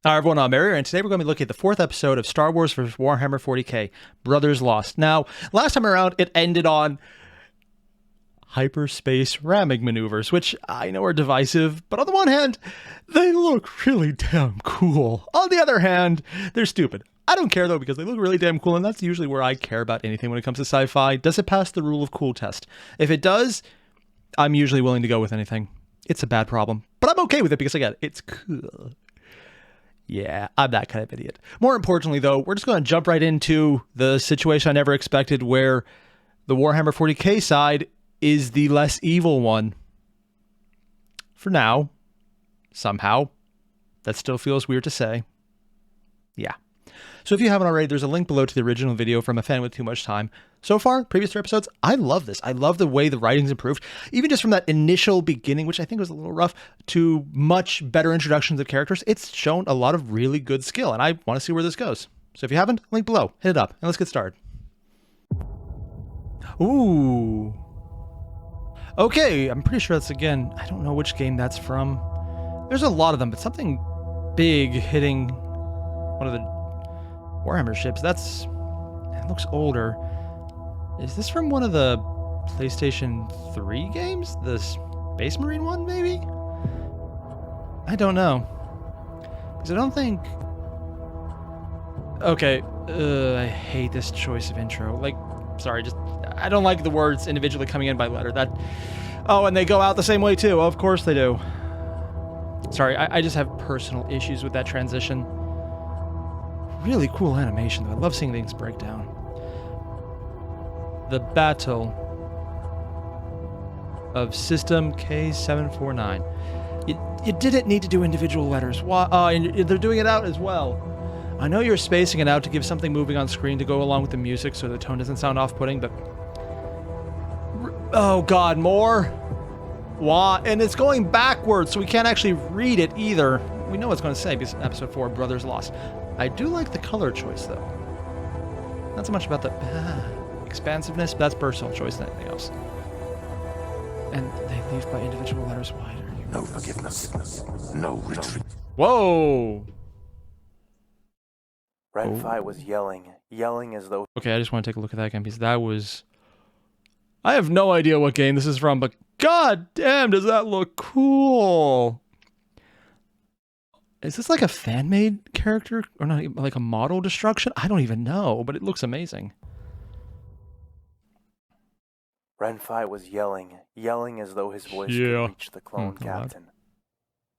Hi everyone, I'm Airier, and today we're going to be looking at the fourth episode of Star Wars vs. Warhammer 40k, Brothers Lost. Now, last time around, it ended on hyperspace ramming maneuvers, which I know are divisive, but on the one hand, they look really damn cool. On the other hand, they're stupid. I don't care though, because they look really damn cool, and that's usually where I care about anything when it comes to sci-fi. Does it pass the rule of cool test? If it does, I'm usually willing to go with anything. It's a bad problem, but I'm okay with it because, again, it's cool. Yeah, I'm that kind of idiot. More importantly, though, we're just going to jump right into the situation I never expected, where the Warhammer 40k side is the less evil one. For now. Somehow. That still feels weird to say. Yeah. So if you haven't already, there's a link below to the original video from a fan with too much time. So far, previous 3 episodes, I love this. I love the way the writing's improved. Even just from that initial beginning, which I think was a little rough, to much better introductions of characters, it's shown a lot of really good skill, and I want to see where this goes. So if you haven't, link below. Hit it up, and let's get started. Ooh. Okay, I'm pretty sure that's, again, I don't know which game that's from. There's a lot of them, but something big hitting one of the Warhammer ships. It looks older. Is this from one of the PlayStation 3 games? The Space Marine one, maybe? I don't know. Because I don't think... Okay, I hate this choice of intro. Like, sorry, I don't like the words individually coming in by letter. Oh, and they go out the same way too. Of course they do. Sorry, I just have personal issues with that transition. Really cool animation, though. I love seeing things break down. The Battle of System K749. You didn't need to do individual letters. Why? And they're doing it out as well. I know you're spacing it out to give something moving on screen to go along with the music so the tone doesn't sound off-putting, but... Oh god, more? Why? And it's going backwards, so we can't actually read it either. We know what it's going to say because episode 4, Brothers Lost. I do like the color choice, though. Not so much about the expansiveness, but that's personal choice than anything else. And they leave by individual letters wider. No forgiveness, no retreat. Whoa! Renfai was yelling as though... Okay, I just want to take a look at that again, because that was... I have no idea what game this is from, but god damn, does that look cool! Is this like a fan-made character? Or not, like a model destruction? I don't even know, but it looks amazing. Renfai was yelling as though his voice could reach the clone captain.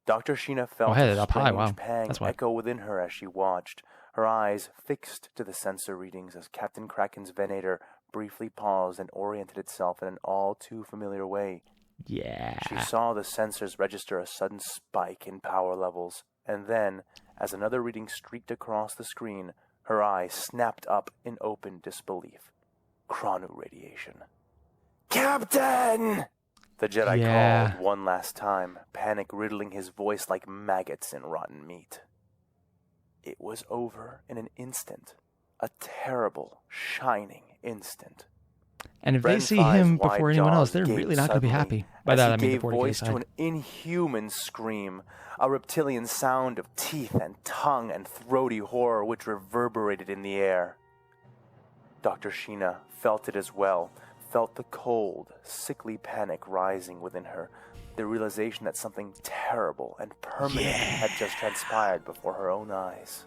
Dr. Sheena felt a strange pang echo within her as she watched, her eyes fixed to the sensor readings as Captain Kraken's Venator briefly paused and oriented itself in an all-too-familiar way. Yeah. She saw the sensors register a sudden spike in power levels, and then, as another reading streaked across the screen, her eyes snapped up in open disbelief. Chrono radiation. Captain! The Jedi called one last time, panic riddling his voice like maggots in rotten meat. It was over in an instant. A terrible, shining instant. And if they see him before anyone else, they're really not going to be happy. By that, I mean the 40k voice side. To an inhuman scream, a reptilian sound of teeth and tongue and throaty horror which reverberated in the air. Dr. Sheena felt it as well, felt the cold, sickly panic rising within her, the realization that something terrible and permanent had just transpired before her own eyes.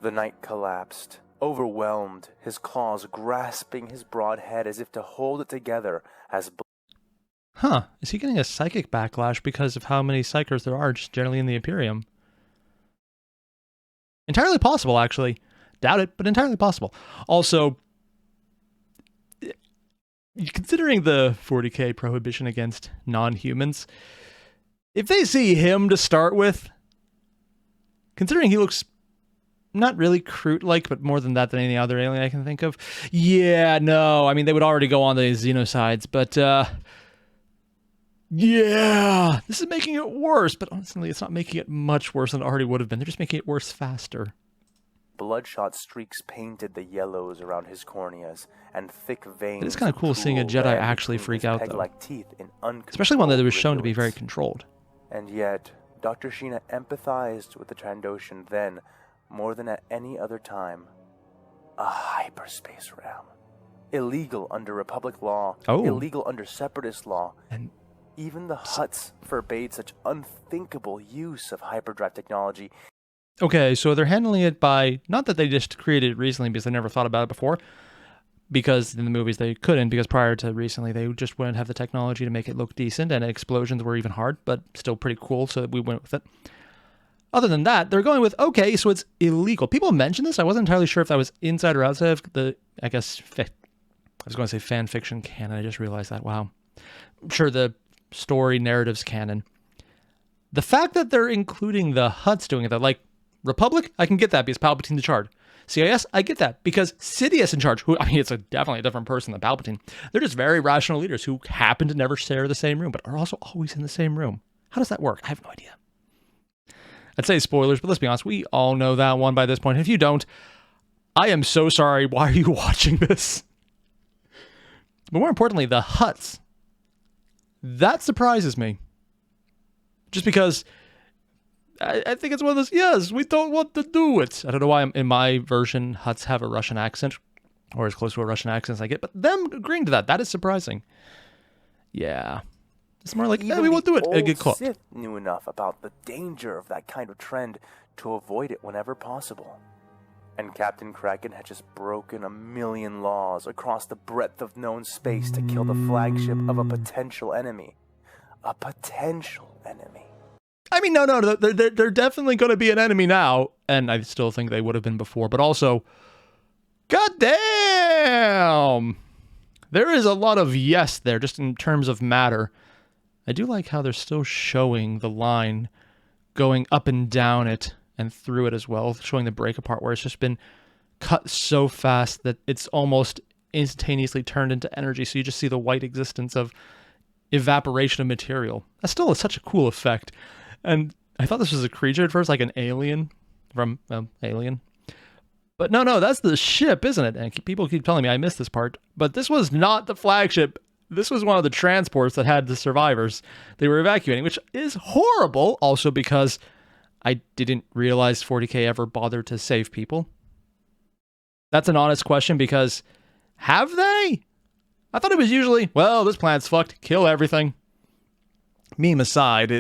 The knight collapsed, overwhelmed, his claws grasping his broad head as if to hold it together as... Huh, is he getting a psychic backlash because of how many psychers there are just generally in the Imperium? Entirely possible, actually. Doubt it, but entirely possible. Also, considering the 40k prohibition against non-humans, if they see him to start with, considering he looks not really Kroot-like, but more than that than any other alien I can think of, yeah, no, I mean, they would already go on the xenocides, but, yeah, this is making it worse, but honestly, it's not making it much worse than it already would have been. They're just making it worse faster. Bloodshot streaks painted the yellows around his corneas, and thick veins... It's kind of cool seeing a Jedi actually freak out, though. Especially one that was shown to be very controlled. And yet, Dr. Sheena empathized with the Trandoshan then, more than at any other time. A hyperspace realm. Illegal under Republic law. Oh. Illegal under Separatist law. And even the Hutts forbade such unthinkable use of hyperdrive technology. Okay, so they're handling it by, not that they just created it recently because they never thought about it before, because in the movies they couldn't, because prior to recently they just wouldn't have the technology to make it look decent, and explosions were even hard, but still pretty cool, so we went with it. Other than that, they're going with, okay, so it's illegal. People mentioned this. I wasn't entirely sure if that was inside or outside of the, I guess, I was going to say fan fiction canon. I just realized that. Wow. I'm sure the story narratives canon. The fact that they're including the Hutts doing it, that like Republic, I can get that because Palpatine's in charge. CIS, I get that because Sidious in charge, who, I mean, it's definitely a different person than Palpatine. They're just very rational leaders who happen to never share the same room, but are also always in the same room. How does that work? I have no idea. I'd say spoilers, but let's be honest, we all know that one by this point. If you don't, I am so sorry. Why are you watching this? But more importantly, the Hutts. That surprises me. Just because I think it's one of those, yes, we don't want to do it. I don't know why in my version, Hutts have a Russian accent, or as close to a Russian accent as I get, but them agreeing to that is surprising. Yeah. It's more like, Even we won't do it. the It'll get caught. Sith knew enough about the danger of that kind of trend to avoid it whenever possible. And Captain Kraken had just broken a million laws across the breadth of known space to kill the flagship of a potential enemy. A potential enemy. I mean, no, they're definitely going to be an enemy now, and I still think they would have been before, but also, goddamn! There is a lot of yes there, just in terms of matter. I do like how they're still showing the line going up and down it and through it as well, showing the break apart where it's just been cut so fast that it's almost instantaneously turned into energy, so you just see the white existence of evaporation of material. That's still such a cool effect. And I thought this was a creature at first, like an alien from Alien. But no, that's the ship, isn't it? And people keep telling me I missed this part. But this was not the flagship. This was one of the transports that had the survivors they were evacuating, which is horrible. Also because I didn't realize 40K ever bothered to save people. That's an honest question because have they? I thought it was usually, well, this planet's fucked, kill everything. Meme aside,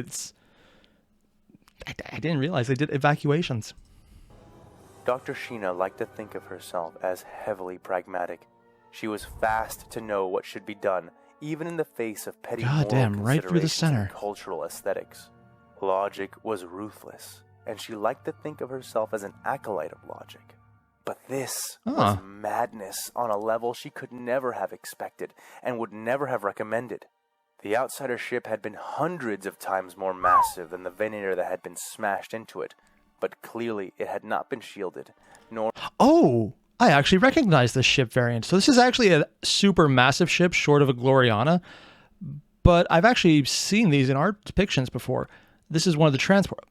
I didn't realize they did evacuations. Dr. Sheena liked to think of herself as heavily pragmatic. She was fast to know what should be done, even in the face of petty moral right through the considerations center. and cultural aesthetics. Logic was ruthless, and she liked to think of herself as an acolyte of logic. But this was madness on a level she could never have expected and would never have recommended. The outsider ship had been hundreds of times more massive than the Venator that had been smashed into it, but clearly it had not been shielded, nor... Oh, I actually recognize this ship variant. So this is actually a super massive ship short of a Gloriana, but I've actually seen these in art depictions before. This is one of the transport.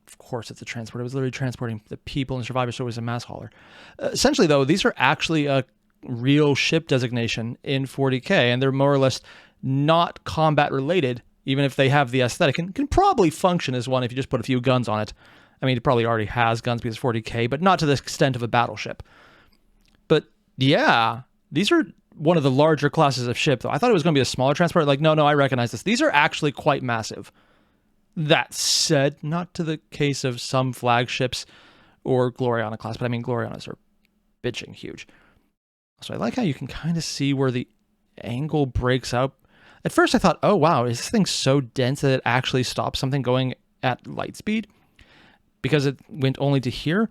Of course it's a transport. It was literally transporting the people and survivors, so it was a mass hauler. Essentially, though, these are actually a real ship designation in 40K, and they're more or less not combat related, even if they have the aesthetic, and can probably function as one if you just put a few guns on it. I mean, it probably already has guns because it's 40K, but not to the extent of a battleship. But yeah, these are one of the larger classes of ship, though. I thought it was going to be a smaller transport. Like, no, I recognize this. These are actually quite massive. That said, not to the case of some flagships or Gloriana class, but I mean, Glorianas are bitching huge. So I like how you can kind of see where the angle breaks out. At first I thought, oh wow, is this thing so dense that it actually stops something going at light speed? Because it went only to here?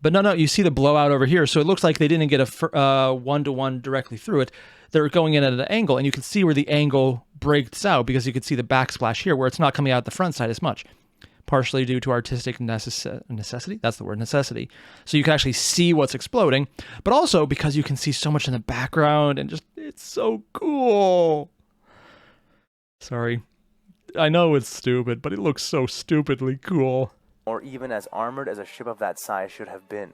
But no, you see the blowout over here, so it looks like they didn't get a one-to-one directly through it. They're going in at an angle, and you can see where the angle breaks out because you can see the backsplash here where it's not coming out the front side as much. Partially due to artistic necessity. That's the word, necessity. So you can actually see what's exploding, but also because you can see so much in the background and just, it's so cool. Sorry. I know it's stupid, but it looks so stupidly cool. Or even as armored as a ship of that size should have been.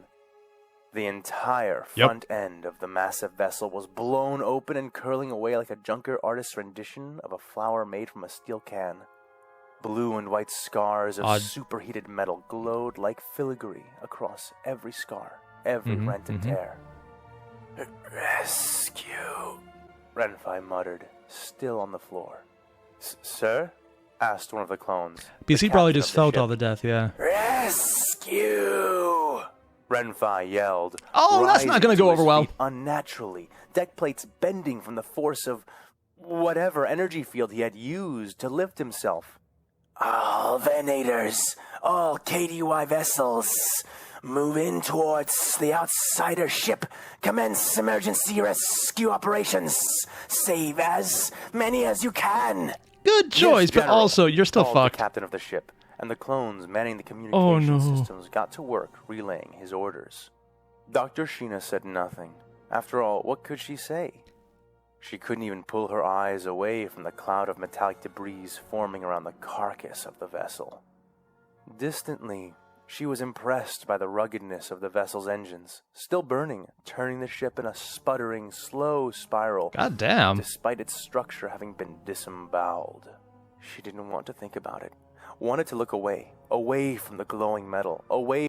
The entire front end of the massive vessel was blown open and curling away like a junker artist's rendition of a flower made from a steel can. Blue and white scars of Odd. superheated metal glowed like filigree across every scar, every rent and tear. Rescue, Renfai muttered, still on the floor. Sir? Asked one of the clones. Because the he probably captain just of the felt ship. all the death, yeah. Rescue! Renfai yelled. Oh, that's not gonna rising go to his over well. feet unnaturally, deck plates bending from the force of whatever energy field he had used to lift himself. All venators, all KDY vessels, move in towards the outsider ship. Commence emergency rescue operations. Save as many as you can. Good choice, Yes, but General, also, you're still called fucked. The captain of the ship, and the clones manning the Oh, communication no. systems got to work relaying his orders. Dr. Sheena said nothing. After all, what could she say? She couldn't even pull her eyes away from the cloud of metallic debris forming around the carcass of the vessel. Distantly, she was impressed by the ruggedness of the vessel's engines, still burning, turning the ship in a sputtering, slow spiral. God damn. Despite its structure having been disemboweled. She didn't want to think about it. Wanted to look away from the glowing metal, away.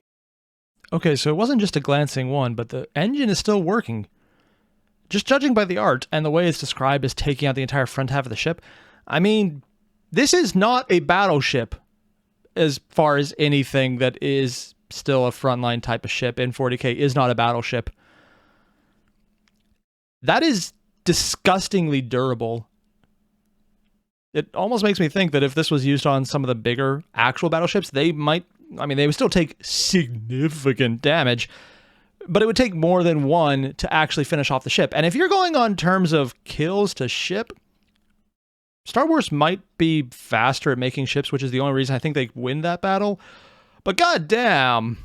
Okay, so it wasn't just a glancing one, but the engine is still working. Just judging by the art and the way it's described as taking out the entire front half of the ship, I mean, this is not a battleship as far as anything that is still a frontline type of ship in 40K is not a battleship. That is disgustingly durable. It almost makes me think that if this was used on some of the bigger actual battleships, they would still take significant damage, but it would take more than one to actually finish off the ship. And if you're going on terms of kills to ship, Star Wars might be faster at making ships, which is the only reason I think they win that battle. But goddamn,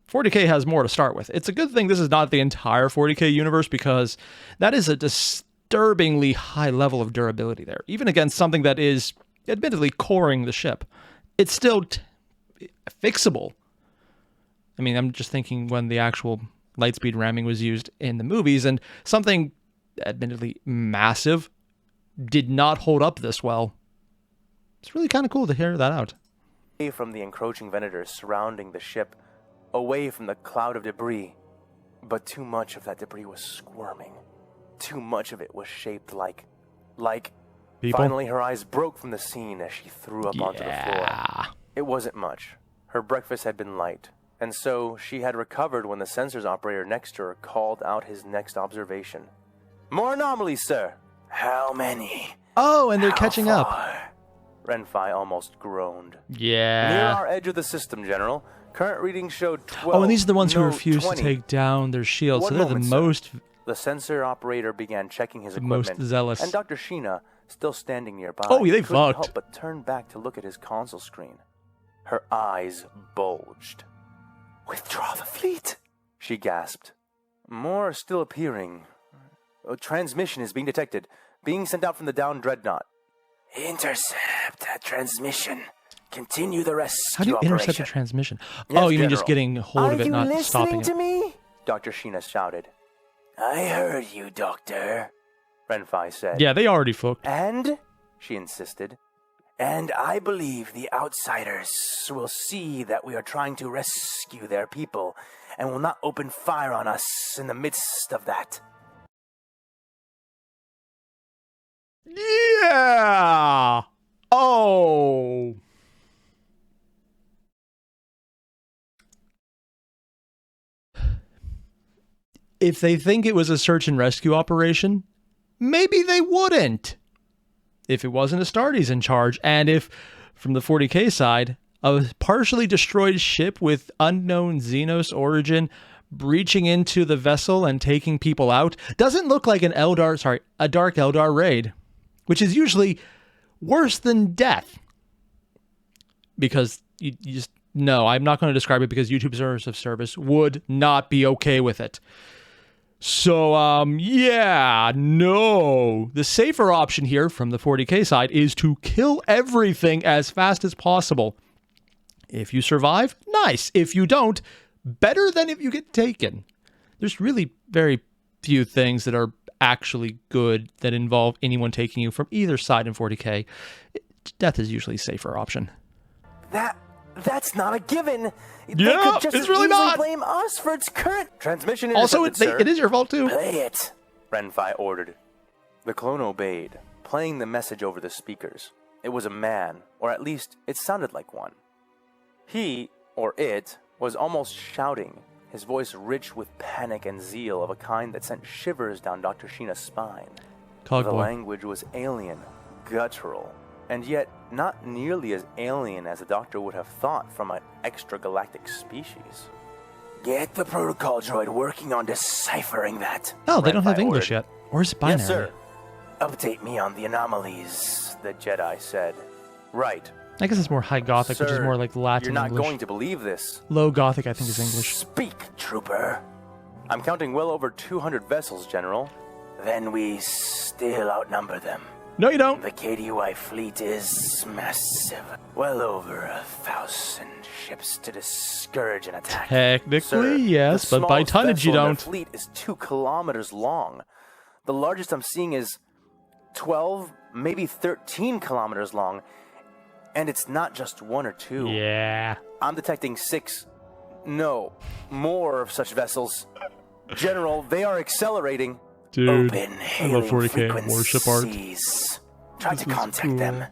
40K has more to start with. It's a good thing this is not the entire 40K universe, because that is a disturbingly high level of durability there. Even against something that is admittedly coring the ship, it's still fixable. I mean, I'm just thinking when the actual lightspeed ramming was used in the movies, and something admittedly massive did not hold up this well. It's really kind of cool to hear that out. Away from the encroaching venators surrounding the ship, away from the cloud of debris. But too much of that debris was squirming. Too much of it was shaped like People? Finally, her eyes broke from the scene as she threw up onto the floor. It wasn't much. Her breakfast had been light, and so she had recovered when the sensors operator next to her called out his next observation. More anomalies, sir. How many? Oh, and they're How catching up. far? Renfai almost groaned. Near Yeah. our edge of the system, General. Current readings showed 12. Oh, and these are the ones who no, refuse 20. to take down their shields. One So they're moment, the sir. most... The sensor operator began checking his most equipment. zealous. And Dr. Sheena, still standing nearby, Oh, yeah, they couldn't fucked. help but turn back to look at his console screen. Her eyes bulged. Withdraw the fleet, she gasped. More are still appearing. A transmission is being detected, being sent out from the downed dreadnought. Intercept that transmission. Continue the rescue How do you intercept a operation. transmission? Yes, Oh, you mean just General. getting hold of Are it, you not listening stopping it. to me? Dr. Sheena shouted. I heard you, Doctor, Renfai said. Yeah, they already fucked. And, she insisted, and I believe the outsiders will see that we are trying to rescue their people and will not open fire on us in the midst of that. Yeah! Oh! If they think it was a search and rescue operation, maybe they wouldn't. If it wasn't Astartes in charge, and if, from the 40K side, a partially destroyed ship with unknown Xenos origin breaching into the vessel and taking people out doesn't look like a Dark Eldar raid, which is usually worse than death. Because you just, no, I'm not going to describe it because YouTube Terms of Service would not be okay with it. So, yeah, no. The safer option here from the 40K side is to kill everything as fast as possible. If you survive, nice. If you don't, better than if you get taken. There's really very few things that are actually good that involve anyone taking you from either side in 40K. death is usually a safer option. That's not a given. They Yeah, could just it's really easily not. blame us for its current transmission. Also, Intercepted, sir. it is your fault too. Play it, Renfai ordered. The clone obeyed, playing the message over the speakers. It was a man, or at least it sounded like one. He, or it, was almost shouting, his voice rich with panic and zeal of a kind that sent shivers down Dr. Sheena's spine. The language was alien, guttural, and yet not nearly as alien as the doctor would have thought from an extragalactic species. Get the protocol droid working on deciphering that. Oh, they don't have Renfai English ordered. yet. Or is it binary? Yes, sir. Update me on the anomalies, the Jedi said. Right. I guess it's more High Gothic, which is Sir, more like Latin You're not English. going to believe this. Low Gothic, I think, is English. Speak, trooper. I'm counting well over 200 vessels, General. Then we still outnumber them. No, you don't. The KDY fleet is massive. Well over 1,000 ships to discourage an attack. Technically, Sir, yes, the but by smallest tonnage you vessel in their don't. fleet is 2 kilometers long. The largest I'm seeing is 12, maybe 13 kilometers long. And it's not just 1 or 2. Yeah. I'm detecting 6, no, more of such vessels. General, they are accelerating. Dude, Open I love hailing 40k warship art. frequencies. Try to is contact them. cool.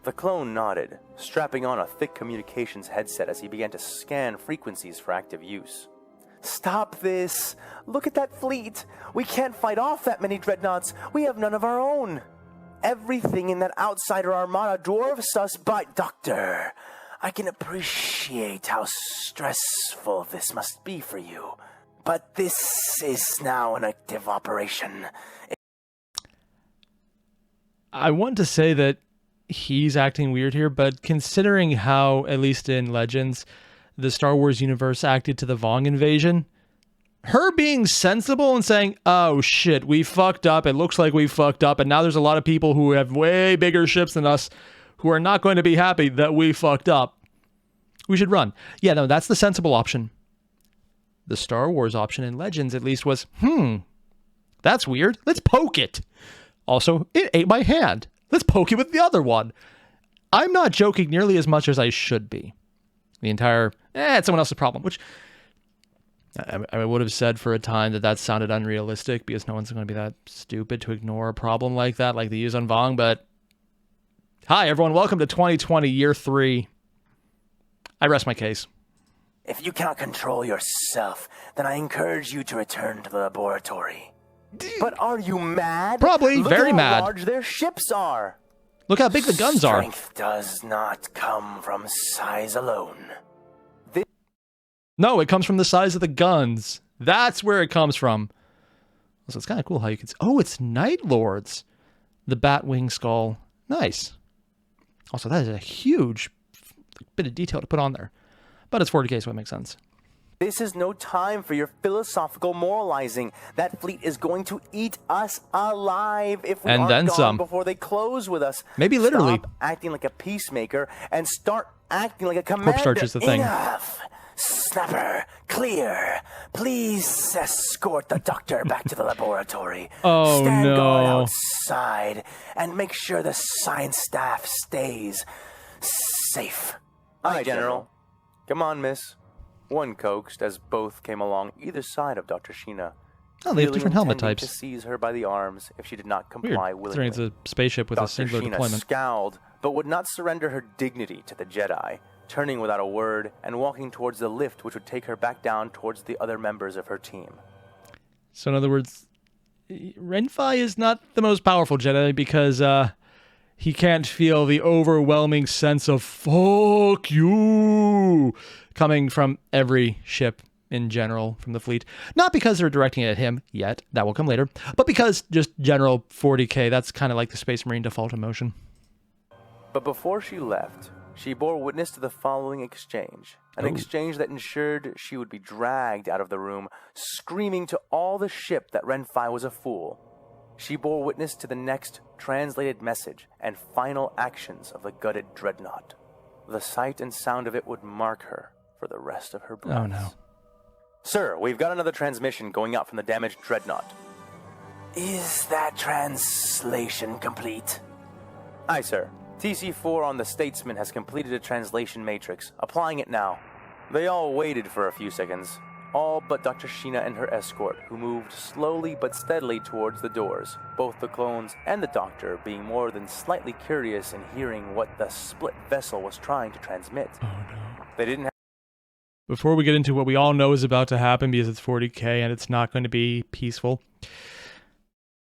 The clone nodded, strapping on a thick communications headset as he began to scan frequencies for active use. Stop this! Look at that fleet! We can't fight off that many dreadnoughts. We have none of our own. Everything in that outsider armada dwarfs us, but Doctor, I can appreciate how stressful this must be for you. But this is now an active operation. I want to say that he's acting weird here, but considering how, at least in Legends, the Star Wars universe acted to the Vong invasion, her being sensible and saying, oh shit, we fucked up, it looks like we fucked up, and now there's a lot of people who have way bigger ships than us who are not going to be happy that we fucked up. We should run. Yeah, no, that's the sensible option. The Star Wars option in Legends, at least, was, that's weird. Let's poke it. Also, it ate my hand. Let's poke it with the other one. I'm not joking nearly as much as I should be. The entire, it's someone else's problem, which I would have said for a time that sounded unrealistic because no one's going to be that stupid to ignore a problem like that, like they use on Vong. But hi, everyone. Welcome to 2020, year 3. I rest my case. If you cannot control yourself, then I encourage you to return to the laboratory. But are you mad? Probably, Look very at how mad. large their ships are. Look how big the guns are. Strength does not come from size alone. No, it comes from the size of the guns. That's where it comes from. So it's kind of cool how you can see. Oh, it's Night Lords. The Batwing skull. Nice. Also, that is a huge bit of detail to put on there. But it's 40k, so it makes sense. This is no time for your philosophical moralizing. That fleet is going to eat us alive if we And aren't then gone some. before they close with us. Maybe literally. Stop acting like a peacemaker and start acting like a commander. Corpse Charge is the thing. Enough. Snapper, clear. Please escort the doctor back to the laboratory. Oh, Stand no. guard outside and make sure the science staff stays safe. Aye, General. Come on, miss. One coaxed as both came along either side of Dr. Sheena. Oh, they have clearly different helmet intending types. to seize her by the arms if she did not comply Weird, considering willingly. it's a spaceship with a Dr. singular Sheena deployment. scowled, but would not surrender her dignity to the Jedi, turning without a word and walking towards the lift which would take her back down towards the other members of her team. So in other words, Renfai is not the most powerful Jedi because he can't feel the overwhelming sense of fuck you coming from every ship in general from the fleet. Not because they're directing it at him yet, that will come later, but because just general 40k, that's kind of like the Space Marine default emotion. But before she left, she bore witness to the following exchange. An exchange that ensured she would be dragged out of the room, screaming to all the ship that Renfai was a fool. She bore witness to the next translated message and final actions of the gutted dreadnought. The sight and sound of it would mark her for the rest of her breaths. Oh no. Sir, we've got another transmission going out from the damaged dreadnought. Is that translation complete? Aye, sir. TC4 on the Statesman has completed a translation matrix, applying it now. They all waited for a few seconds, all but Dr. Sheena and her escort, who moved slowly but steadily towards the doors, both the clones and the doctor being more than slightly curious in hearing what the split vessel was trying to transmit. Oh no. They didn't have Before we get into what we all know is about to happen, because it's 40k and it's not going to be peaceful,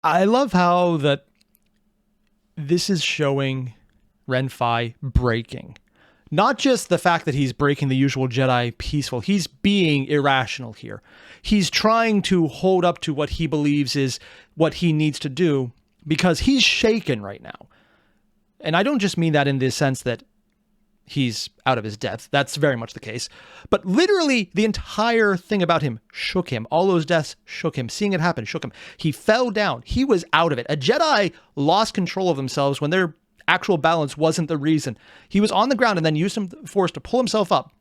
I love how that this is showing Ren-Fi breaking. Not just the fact that he's breaking the usual Jedi peaceful, he's being irrational here. He's trying to hold up to what he believes is what he needs to do because he's shaken right now. And I don't just mean that in the sense that he's out of his depth. That's very much the case. But literally the entire thing about him shook him. All those deaths shook him. Seeing it happen shook him. He fell down. He was out of it. A Jedi lost control of themselves when their actual balance wasn't the reason. He was on the ground and then used some force to pull himself up,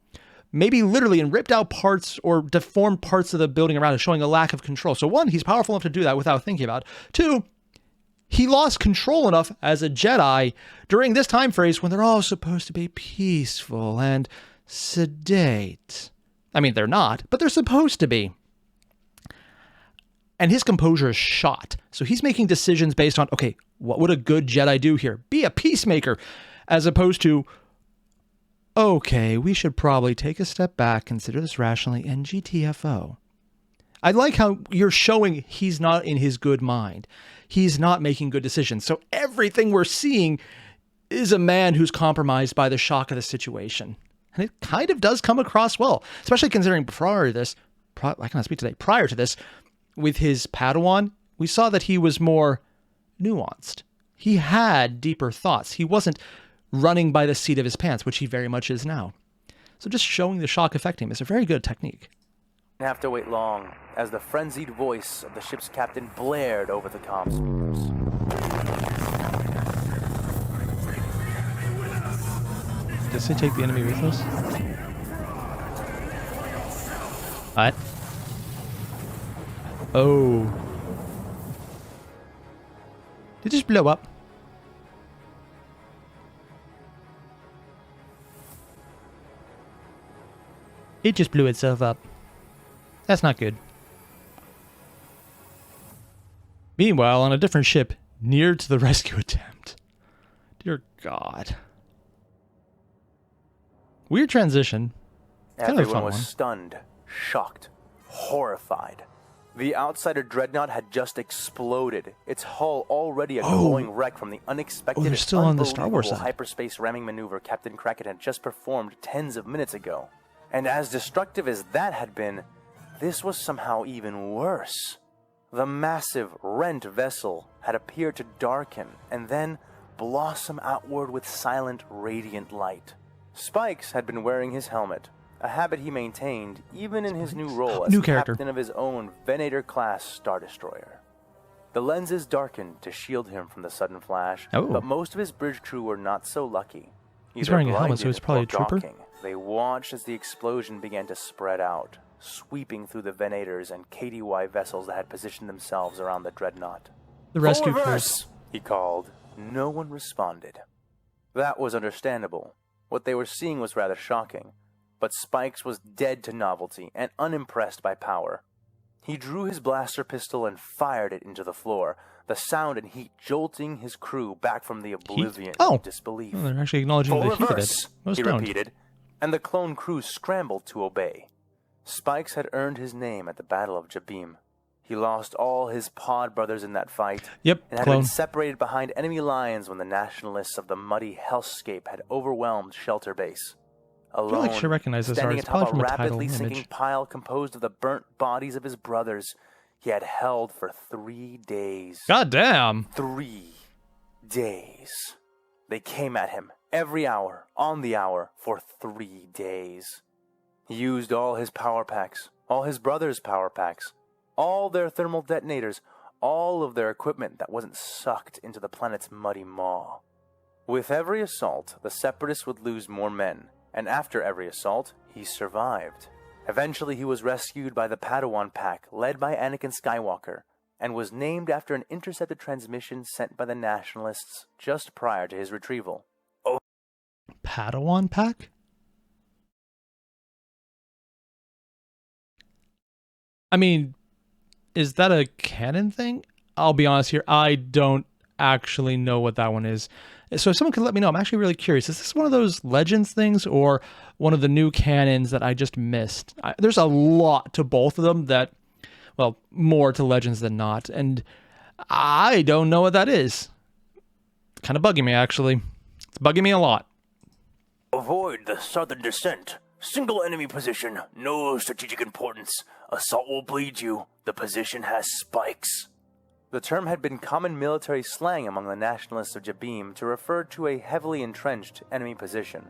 maybe literally, and ripped out parts or deformed parts of the building around it, showing a lack of control. So one, he's powerful enough to do that without thinking about it. Two, he lost control enough as a Jedi during this time phrase when they're all supposed to be peaceful and sedate. I mean, they're not, but they're supposed to be. And his composure is shot. So he's making decisions based on, okay, what would a good Jedi do here? Be a peacemaker, as opposed to, okay, we should probably take a step back, consider this rationally, and GTFO. I like how you're showing he's not in his good mind. He's not making good decisions. So everything we're seeing is a man who's compromised by the shock of the situation. And it kind of does come across well, especially considering prior to this, with his Padawan, we saw that he was more nuanced. He had deeper thoughts. He wasn't running by the seat of his pants, which he very much is now. So just showing the shock affecting him is a very good technique. Didn't have to wait long, as the frenzied voice of the ship's captain blared over the comm speakers. Does it take the enemy with us? What? Oh. Did it just blow up? It just blew itself up. That's not good. Meanwhile, on a different ship, near to the rescue attempt. Dear God. Weird transition. Kind of a fun Everyone was one. stunned, shocked, horrified. The outsider dreadnought had just exploded, its hull already a glowing wreck from the unexpected they're still on the Star Wars unbelievable side. hyperspace ramming maneuver Captain Kraken had just performed tens of minutes ago. And as destructive as that had been, this was somehow even worse. The massive, rent vessel had appeared to darken and then blossom outward with silent, radiant light. Spikes had been wearing his helmet, a habit he maintained even in his new role as captain of his own Venator-class Star Destroyer. The lenses darkened to shield him from the sudden flash, but most of his bridge crew were not so lucky. He's wearing a helmet, so he's probably a trooper? They watched as the explosion began to spread out, sweeping through the Venators and KDY vessels that had positioned themselves around the dreadnought. The rescue "Full crew. reverse!" he called. No one responded. That was understandable. What they were seeing was rather shocking, but Spikes was dead to novelty and unimpressed by power. He drew his blaster pistol and fired it into the floor, the sound and heat jolting his crew back from the oblivion of disbelief. Oh, they're actually acknowledging "Full the heat of reverse," it. Most he don't. repeated, and the clone crew scrambled to obey. Spikes had earned his name at the Battle of Jabim. He lost all his pod brothers in that fight, and had been separated behind enemy lines when the nationalists of the muddy hellscape had overwhelmed Shelter Base. Alone, I feel like she recognizes standing her. It's atop probably a from a title rapidly sinking image. pile composed of the burnt bodies of his brothers, he had held for 3 days. God damn. 3 days. They came at him every hour, on the hour, for 3 days. He used all his power packs, all his brothers' power packs, all their thermal detonators, all of their equipment that wasn't sucked into the planet's muddy maw. With every assault, the Separatists would lose more men, and after every assault, he survived. Eventually, he was rescued by the Padawan Pack, led by Anakin Skywalker, and was named after an intercepted transmission sent by the Nationalists just prior to his retrieval. Padawan pack? I mean, is that a canon thing? I'll be honest here, I don't actually know what that one is. So if someone could let me know, I'm actually really curious. Is this one of those Legends things or one of the new canons that I just missed? There's a lot to both of them that, well, more to Legends than not. And I don't know what that is. Kind of bugging me, actually. It's bugging me a lot. Avoid the southern descent. Single enemy position. No strategic importance. Assault will bleed you. The position has spikes. The term had been common military slang among the nationalists of Jabim to refer to a heavily entrenched enemy position,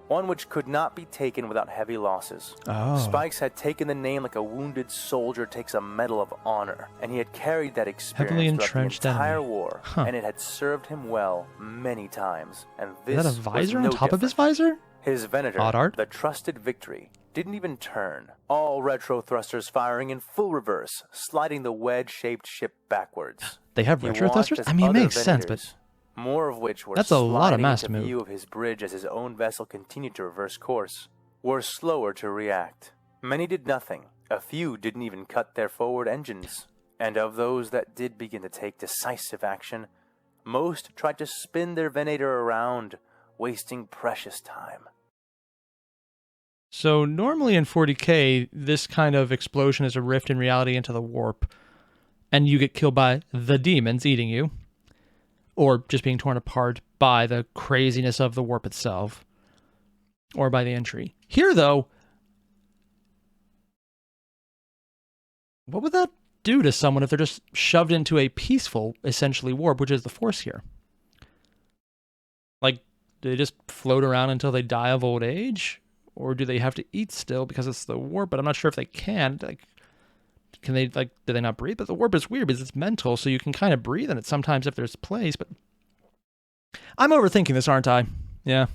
one which could not be taken without heavy losses. Spikes had taken the name like a wounded soldier takes a medal of honor, and he had carried that experience throughout the entire war, and it had served him well many times. And this is that a visor was no on top of his different. visor? His Venator, the trusted Victory, didn't even turn. All retro thrusters firing in full reverse, sliding the wedge-shaped ship backwards. They have retro thrusters? I mean, it makes sense, but more of which were that's a lot of mass to move. view of his bridge as his own vessel continued to reverse course, were slower to react. Many did nothing. A few didn't even cut their forward engines. And of those that did begin to take decisive action, most tried to spin their Venator around, wasting precious time. So normally in 40k, this kind of explosion is a rift in reality into the warp, and you get killed by the demons eating you, or just being torn apart by the craziness of the warp itself, or by the entry. Here, though, what would that do to someone if they're just shoved into a peaceful, essentially, warp, which is the Force here? Like, do they just float around until they die of old age? Or do they have to eat still because it's the warp? But I'm not sure if they can. Like, can they, like, do they not breathe? But the warp is weird because it's mental, so you can kind of breathe in it sometimes if there's place, but I'm overthinking this, aren't I? Yeah.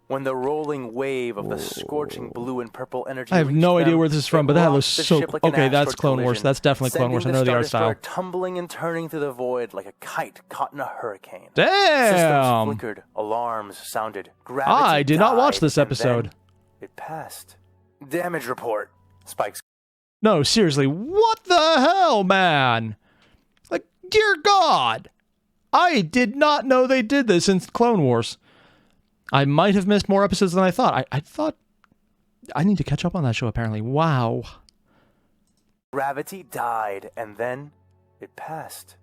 When the rolling wave of the scorching blue and purple energy I have no reached idea them, where this is from, but that looks so... like an okay, that's asteroid Clone Wars. collision, That's definitely Clone Wars. I know the art style. Tumbling and turning through the void like a kite caught in a hurricane. Damn! Systems flickered, alarms sounded, gravity I did not watch this died, episode. and then it passed. Damage report. Spikes. No, seriously, what the hell, man? Like, dear God! I did not know they did this in Clone Wars. I might have missed more episodes than I thought. I thought I need to catch up on that show, apparently. Wow. Gravity died, and then it passed.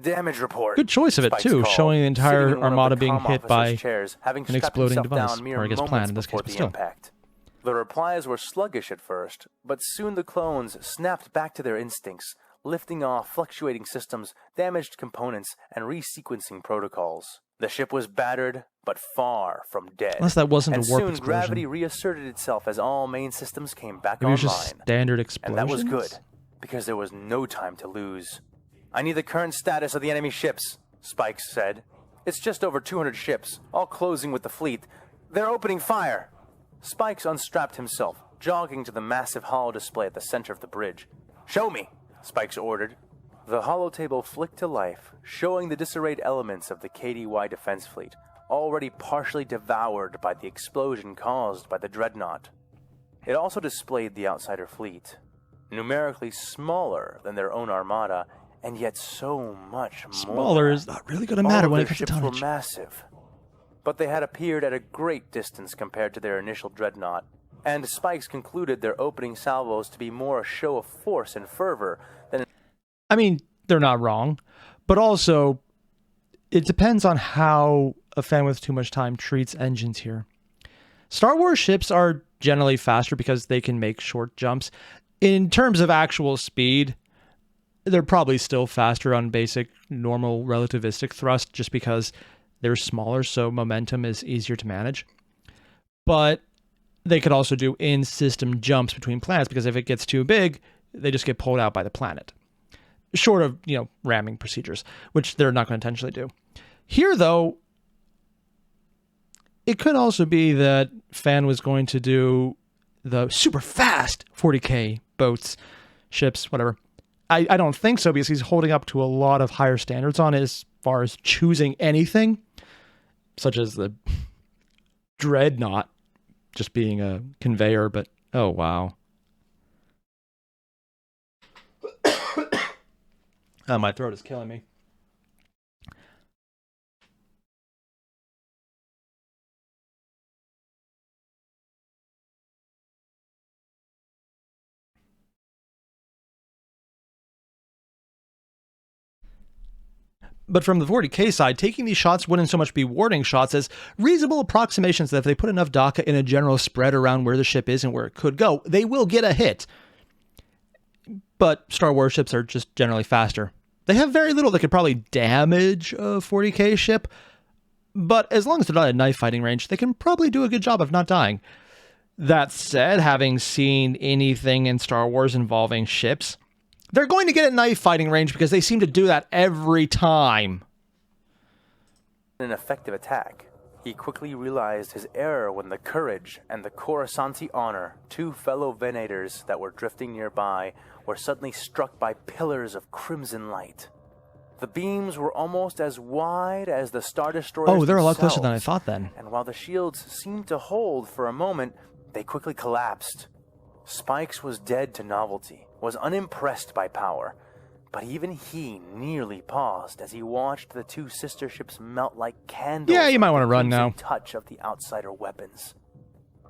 Damage report. Good choice of it, Spikes too, called, showing the entire sitting in one of armada the being comm hit by officers' chairs, having an exploding strapped himself device, down mere or I guess moments plan in this before case, but the still. impact. The replies were sluggish at first, but soon the clones snapped back to their instincts, lifting off fluctuating systems, damaged components, and resequencing protocols. The ship was battered, but far from dead. Unless that wasn't and a warp soon explosion. Gravity reasserted itself as all main systems came back Maybe it was online. just standard explosions? And that was good, because there was no time to lose. I need the current status of the enemy ships, Spikes said. It's just over 200 ships, all closing with the fleet. They're opening fire. Spikes unstrapped himself, jogging to the massive holo display at the center of the bridge. Show me, Spikes ordered. The holotable flicked to life, showing the disarrayed elements of the KDY defense fleet, already partially devoured by the explosion caused by the dreadnought. It also displayed the outsider fleet, numerically smaller than their own armada, and yet so much more. Smaller is not really going to matter when it comes to tonnage. tonnage. Were massive, but they had appeared at a great distance compared to their initial dreadnought, and Spikes concluded their opening salvos to be more a show of force and fervor than... I mean, they're not wrong, but also it depends on how a fan with too much time treats engines here. Star Wars ships are generally faster because they can make short jumps. In terms of actual speed, they're probably still faster on basic, normal, relativistic thrust just because they're smaller, so momentum is easier to manage. But they could also do in-system jumps between planets because if it gets too big, they just get pulled out by the planet. Short of, ramming procedures, which they're not going to intentionally do. Here, though, it could also be that Fan was going to do the super fast 40k boats, ships, whatever. I don't think so because he's holding up to a lot of higher standards on it as far as choosing anything, such as the dreadnought just being a conveyor, but oh wow. Oh, my throat is killing me. But from the 40k side, taking these shots wouldn't so much be warning shots as reasonable approximations that if they put enough DACA in a general spread around where the ship is and where it could go, they will get a hit. But Star Wars ships are just generally faster. They have very little that could probably damage a 40k ship, but as long as they're not at knife fighting range, they can probably do a good job of not dying. That said, having seen anything in Star Wars involving ships, they're going to get at knife fighting range because they seem to do that every time. An effective attack. He quickly realized his error when the Courage and the Coruscanti Honor, two fellow Venators that were drifting nearby, were suddenly struck by pillars of crimson light. The beams were almost as wide as the Star Destroyers Oh, they're a lot closer themselves, than I thought then. And while the shields seemed to hold for a moment, they quickly collapsed. Spikes was dead to novelty, was unimpressed by power, but even he nearly paused as he watched the two sister ships melt like candles. Yeah, you might want to run now. Touch of the outsider weapons.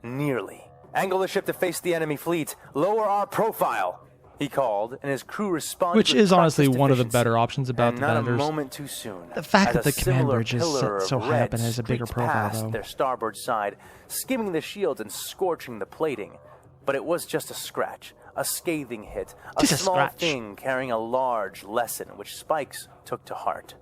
Nearly. Angle the ship to face the enemy fleet. Lower our profile, he called, and his crew responded. Which is honestly one of the better options about the not Vendors. A moment too soon. The fact that as the a command similar bridge is pillar set so of high up red and has a bigger streaked profile, past though. their starboard side, skimming the shields and scorching the plating. But it was just a scratch, a scathing hit, a small thing carrying a large lesson which Spikes took to heart.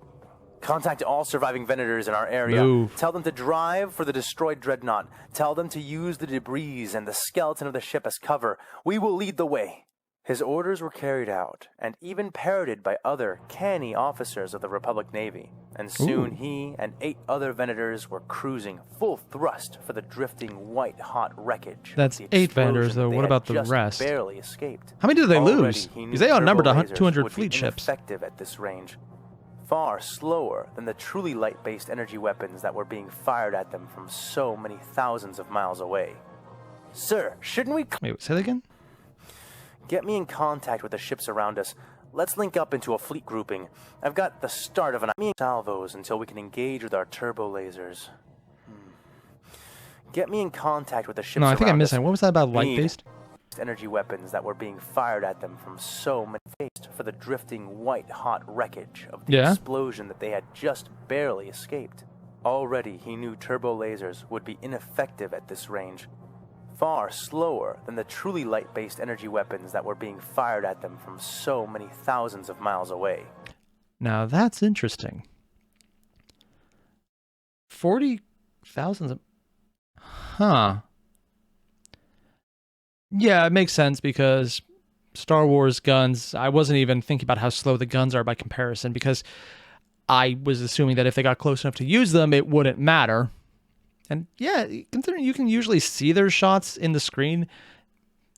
Contact all surviving Venators in our area. Move. Tell them to drive for the destroyed dreadnought. Tell them to use the debris and the skeleton of the ship as cover. We will lead the way. His orders were carried out, and even parroted by other canny officers of the Republic Navy, and soon he and 8 other Venators were cruising full thrust for the drifting white-hot wreckage. That's 8 Venators, though. What about the rest? Barely escaped. How many did they lose? He knew Because they outnumbered turbo lasers 200 would fleet be ships. Ineffective at this range, far slower than the truly light-based energy weapons that were being fired at them from so many thousands of miles away. Sir, shouldn't we... Wait, say that again? Get me in contact with the ships around us. Let's link up into a fleet grouping. I've got the start of an salvos until we can engage with our turbo lasers. Get me in contact with the ships around us. No, I think I missed it. What was that about light-based? Energy weapons that were being fired at them from so many for the drifting white-hot wreckage of the explosion that they had just barely escaped. Already he knew turbo lasers would be ineffective at this range, far slower than the truly light-based energy weapons that were being fired at them from so many thousands of miles away. Now that's interesting. 40,000 of... Huh. Yeah, it makes sense because Star Wars guns, I wasn't even thinking about how slow the guns are by comparison because I was assuming that if they got close enough to use them, it wouldn't matter. And yeah, considering you can usually see their shots in the screen,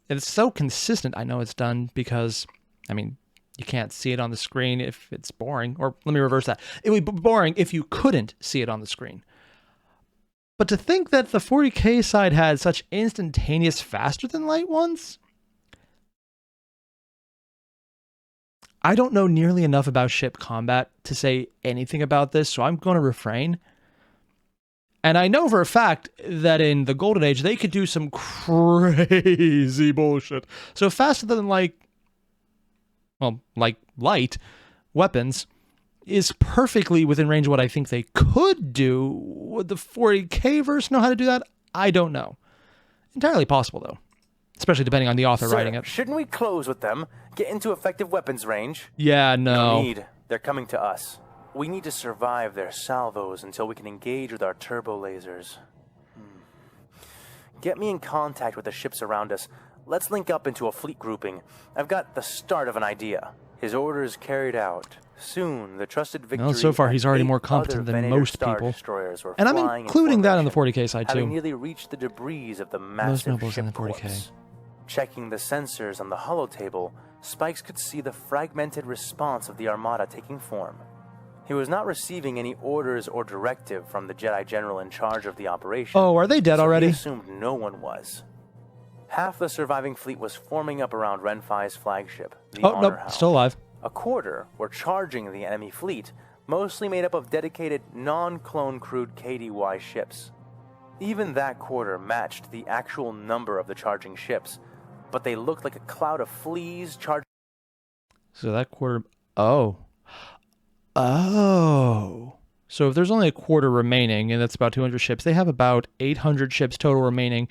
it's so consistent. I know it's done because, I mean, you can't see it on the screen if it's boring. Or let me reverse that. It would be boring if you couldn't see it on the screen. But to think that the 40k side had such instantaneous faster than light ones? I don't know nearly enough about ship combat to say anything about this, so I'm going to refrain. And I know for a fact that in the Golden Age, they could do some crazy bullshit. So faster than like light weapons is perfectly within range of what I think they could do. Would the 40k verse know how to do that? I don't know. Entirely possible, though. Especially depending on the author writing it. Shouldn't we close with them? Get into effective weapons range? Yeah, no. No need. They're coming to us. We need to survive their salvos until we can engage with our turbo lasers. Get me in contact with the ships around us. Let's link up into a fleet grouping. I've got the start of an idea. His orders carried out. Soon, the trusted victory... Well, so far, he's already more competent than most people. And I'm including that on the 40k side, too. Having nearly reached the debris of the massive nobles in the ship 40k. corpse. Checking the sensors on the holotable, Spikes could see the fragmented response of the Armada taking form. He was not receiving any orders or directive from the Jedi General in charge of the operation. Oh, are they dead so already? He assumed no one was. Half the surviving fleet was forming up around Renfi's flagship, the Oh, Honor nope, Hound. still alive. A quarter were charging the enemy fleet, mostly made up of dedicated, non-clone crewed KDY ships. Even that quarter matched the actual number of the charging ships, but they looked like a cloud of fleas charging. So that quarter... Oh. Oh. So if there's only a quarter remaining, and that's about 200 ships, they have about 800 ships total remaining.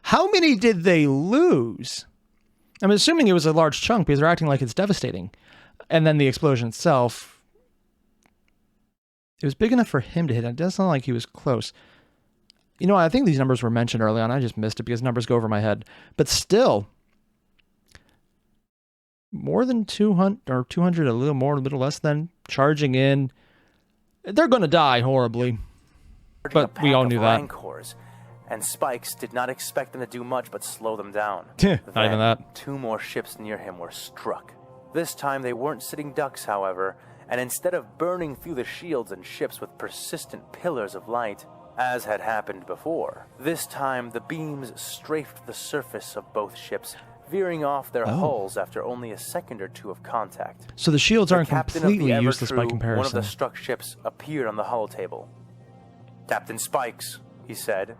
How many did they lose? I'm assuming it was a large chunk because they're acting like it's devastating. And then the explosion itself... It was big enough for him to hit. It doesn't sound like he was close. You know, I think these numbers were mentioned early on. I just missed it because numbers go over my head. But still, more than 200, or 200, a little more, a little less than, charging in. They're going to die horribly. But we all knew that. Rancors, and Spikes did not expect them to do much but slow them down. Not even that. 2 more ships near him were struck. This time they weren't sitting ducks, however, and instead of burning through the shields and ships with persistent pillars of light, as had happened before, this time the beams strafed the surface of both ships, veering off their hulls after only a second or two of contact. So the shields aren't captain of completely the useless by Evertrue, comparison. One of the struck ships appeared on the holotable. "Captain Spikes," he said.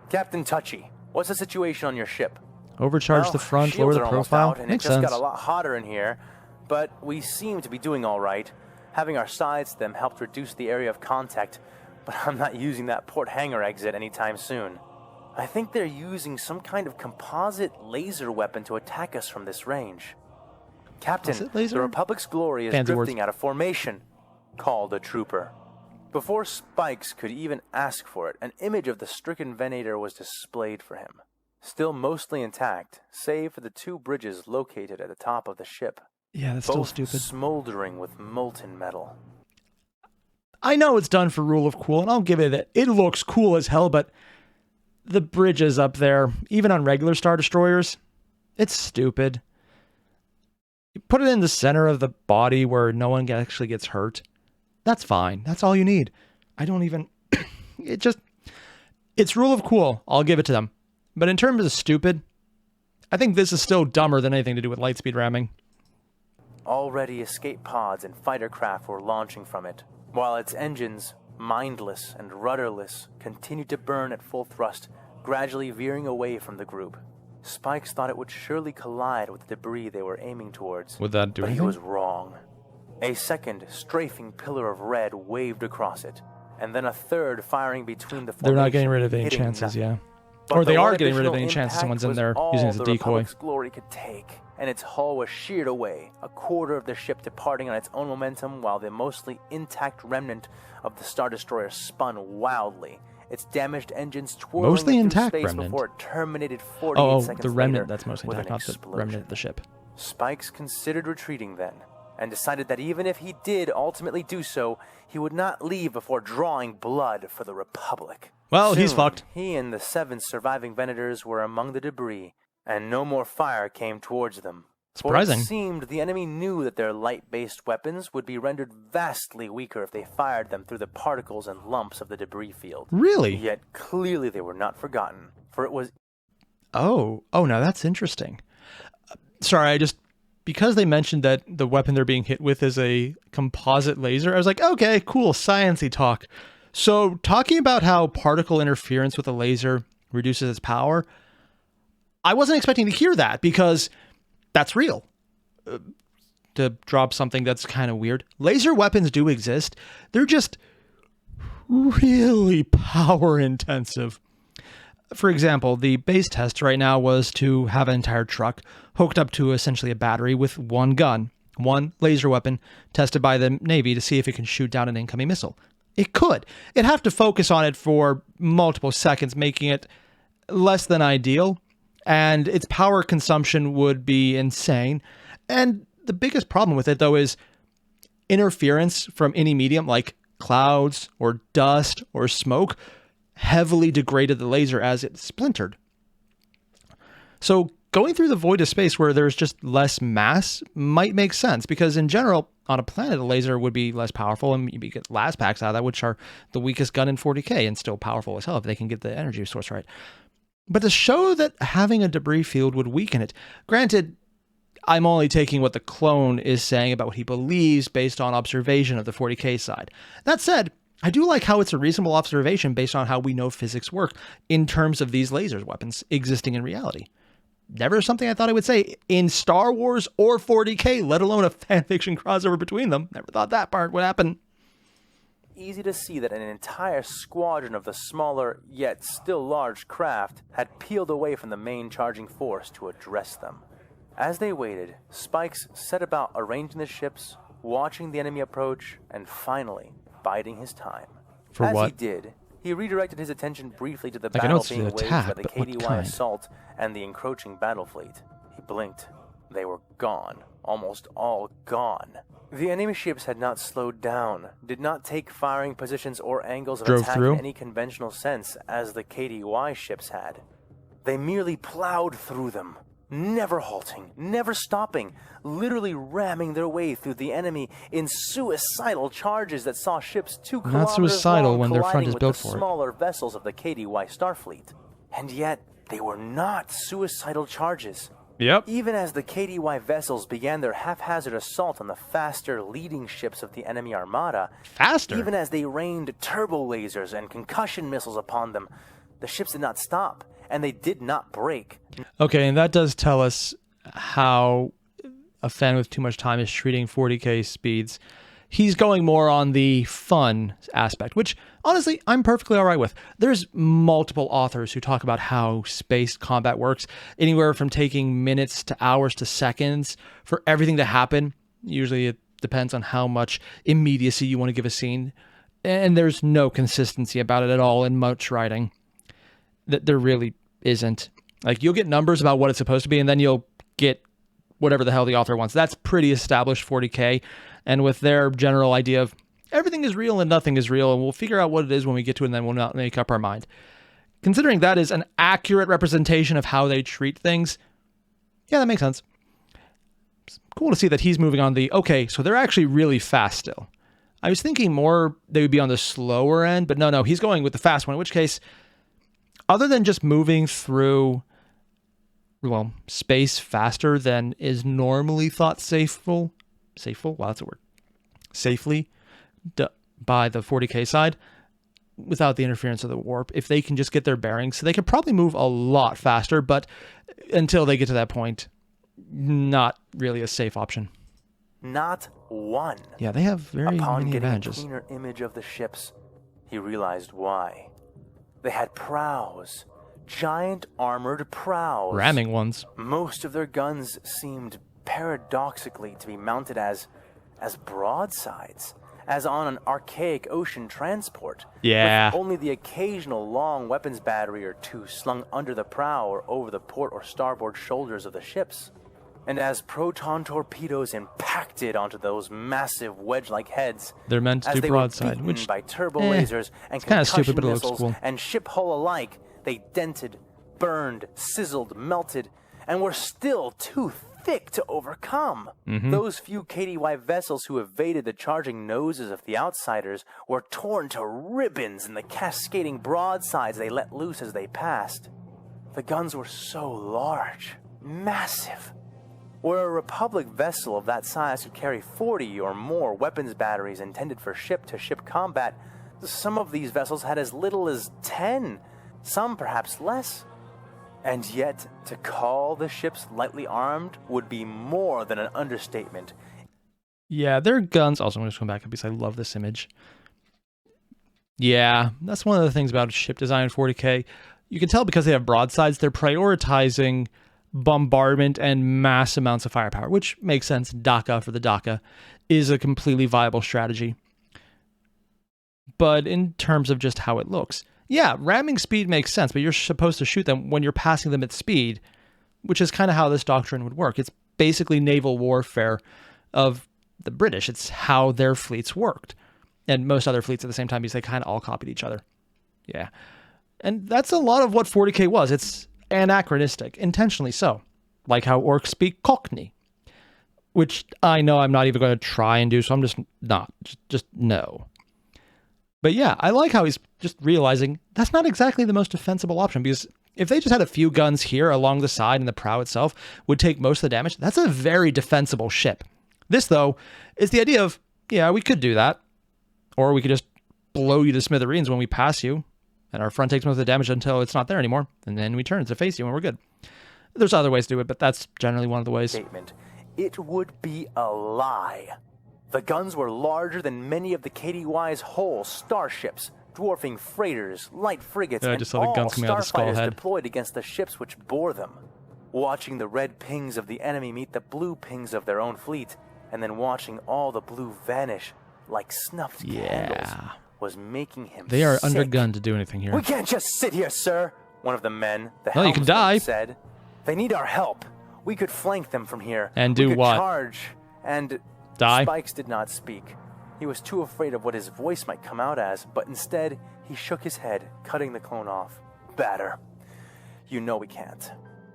"Captain Touchy, what's the situation on your ship?" Overcharge "Well, the front, shields lower the are almost profile. out, and Makes it just sense. got a lot hotter in here, but we seem to be doing all right. Having our sides to them helped reduce the area of contact, but I'm not using that port hangar exit anytime soon. I think they're using some kind of composite laser weapon to attack us from this range. Captain, Laser? the Republic's glory is Fancy drifting words. out of formation," called a trooper. Before Spikes could even ask for it, an image of the stricken Venator was displayed for him, still mostly intact, save for the 2 bridges located at the top of the ship. Yeah, that's Both still stupid. smoldering with molten metal. I know it's done for rule of cool, and I'll give it that. It looks cool as hell, but the bridges up there, even on regular Star Destroyers, it's stupid. You put it in the center of the body where no one actually gets hurt. That's fine. That's all you need. I don't even... It's rule of cool. I'll give it to them. But in terms of stupid, I think this is still dumber than anything to do with lightspeed ramming. Already escape pods and fighter craft were launching from it, while its engines, mindless and rudderless, continued to burn at full thrust, gradually veering away from the group. Spikes thought it would surely collide with the debris they were aiming towards. Would that do but anything? he was wrong. A second strafing pillar of red waved across it, and then a third firing between the They're not getting formation, rid of any hitting chances, nothing. yeah. But Or they the are one getting rid of additional any chances impact someone's in was there all using it as a the decoy. Republic's glory could take, and its hull was sheared away, a quarter of the ship departing on its own momentum, while the mostly intact remnant of the Star Destroyer spun wildly, its damaged engines twirling Mostly through intact space remnant. before it terminated 48 Oh, seconds the remnant later that's mostly with intact, an not the explosion. remnant of the ship. Spikes considered retreating then, and decided that even if he did ultimately do so, he would not leave before drawing blood for the Republic. Well, he's Soon, fucked. He and the 7 surviving Venators were among the debris, and no more fire came towards them. Surprising. For it seemed the enemy knew that their light-based weapons would be rendered vastly weaker if they fired them through the particles and lumps of the debris field. Really? Yet clearly they were not forgotten, for it was... Oh, now that's interesting. Sorry, because they mentioned that the weapon they're being hit with is a composite laser, I was like, okay, cool, sciencey talk. So talking about how particle interference with a laser reduces its power, I wasn't expecting to hear that because that's real. To drop something that's kind of weird. Laser weapons do exist. They're just really power intensive. For example, the base test right now was to have an entire truck hooked up to essentially a battery with one gun, one laser weapon tested by the Navy to see if it can shoot down an incoming missile. It could. It'd have to focus on it for multiple seconds, making it less than ideal, and its power consumption would be insane. And the biggest problem with it, though, is interference from any medium like clouds or dust or smoke heavily degraded the laser as it splintered. So going through the void of space where there's just less mass might make sense because in general, on a planet, a laser would be less powerful, and you get las packs out of that, which are the weakest gun in 40k and still powerful as hell if they can get the energy source right. But to show that having a debris field would weaken it, granted, I'm only taking what the clone is saying about what he believes based on observation of the 40k side. That said, I do like how it's a reasonable observation based on how we know physics work in terms of these laser weapons existing in reality. Never something I thought I would say in Star Wars or 40k, let alone a fanfiction crossover between them. Never thought that part would happen. Easy to see that an entire squadron of the smaller, yet still large craft had peeled away from the main charging force to address them. As they waited, Spikes set about arranging the ships, watching the enemy approach, and finally biding his time. For As what? he did, he redirected his attention briefly to the Like, I know battle it's being the waged attack, by the but what KDY kind? assault and the encroaching battle fleet. He blinked. They were gone. Almost all gone. The enemy ships had not slowed down, did not take firing positions or angles of Drove attack through? in any conventional sense as the KDY ships had. They merely plowed through them, never halting, never stopping, literally ramming their way through the enemy in suicidal charges that saw ships 2 Not kilometers suicidal long when their front colliding is with built the for it. smaller vessels of the KDY Starfleet. And yet, they were not suicidal charges. Yep. Even as the KDY vessels began their haphazard assault on the faster leading ships of the enemy armada, Faster? even as they rained turbo lasers and concussion missiles upon them, the ships did not stop, and they did not break. Okay, and that does tell us how a fan with too much time is treating 40k speeds. He's going more on the fun aspect, which honestly, I'm perfectly all right with. There's multiple authors who talk about how space combat works, anywhere from taking minutes to hours to seconds for everything to happen. Usually it depends on how much immediacy you want to give a scene. And there's no consistency about it at all in much writing. There really isn't. Like, you'll get numbers about what it's supposed to be, and then you'll get whatever the hell the author wants. That's pretty established 40k. And with their general idea of everything is real and nothing is real, and we'll figure out what it is when we get to it, and then we'll not make up our mind. Considering that is an accurate representation of how they treat things, yeah, that makes sense. It's cool to see that he's moving on okay, so they're actually really fast still. I was thinking more they would be on the slower end, but no, he's going with the fast one, in which case, other than just moving through, well, space faster than is normally thought safely, wow, that's a word, safely by the 40k side, without the interference of the warp, if they can just get their bearings, so they could probably move a lot faster, but until they get to that point, not really a safe option. Not one. Yeah, they have very Upon many getting advantages. a cleaner image of the ships, he realized why. They had prows. Giant armored prows. Ramming ones. Most of their guns seemed paradoxically to be mounted as broadsides, as on an archaic ocean transport. Yeah. With only the occasional long weapons battery or two slung under the prow or over the port or starboard shoulders of the ships. And as proton torpedoes impacted onto those massive wedge-like heads, They're meant to as do they broadside, were beaten which by turbo lasers and it's kinda concussion stupid, but it looks missiles cool. and ship hull alike, they dented, burned, sizzled, melted, and were still too thick to overcome. Those few KDY vessels who evaded the charging noses of the outsiders were torn to ribbons in the cascading broadsides they let loose as they passed. The guns were so large, massive. Where a Republic vessel of that size could carry 40 or more weapons batteries intended for ship-to-ship combat, some of these vessels had as little as 10, some perhaps less. And yet, to call the ships lightly armed would be more than an understatement. Yeah, their guns. Also, I'm going to come back up because I love this image. Yeah, that's one of the things about ship design in 40k. You can tell because they have broadsides, they're prioritizing bombardment and mass amounts of firepower, which makes sense. DACA for the DACA is a completely viable strategy. But in terms of just how it looks, yeah, ramming speed makes sense, but you're supposed to shoot them when you're passing them at speed, which is kind of how this doctrine would work. It's basically naval warfare of the British. It's how their fleets worked. And most other fleets at the same time, because they kind of all copied each other. Yeah. And that's a lot of what 40k was. It's anachronistic, intentionally so. Like how orcs speak Cockney. which I know I'm not even going to try and do, so I'm just not. Just no. But yeah, I like how he's just realizing that's not exactly the most defensible option, because if they just had a few guns here along the side and the prow itself would take most of the damage, that's a very defensible ship. This, though, is the idea of, yeah, we could do that. Or we could just blow you to smithereens when we pass you, and our front takes most of the damage until it's not there anymore, and then we turn to face you and we're good. There's other ways to do it, but that's generally one of the ways. Statement. It would be a lie. The guns were larger than many of the KDY's whole starships, dwarfing freighters, light frigates, I and just saw the all guns coming out of the skull starfighters head. deployed against the ships which bore them. Watching the red pings of the enemy meet the blue pings of their own fleet, and then watching all the blue vanish like snuffed candles was making him They are sick. undergunned to do anything here. We can't just sit here, sir, one of the men, the Well, you can helmsman, die. said. They need our help. We could flank them from here. And we do could what? Charge and Die? Spikes did not speak. He was too afraid of what his voice might come out as, but instead, he shook his head, cutting the clone off. Batter. You know we can't.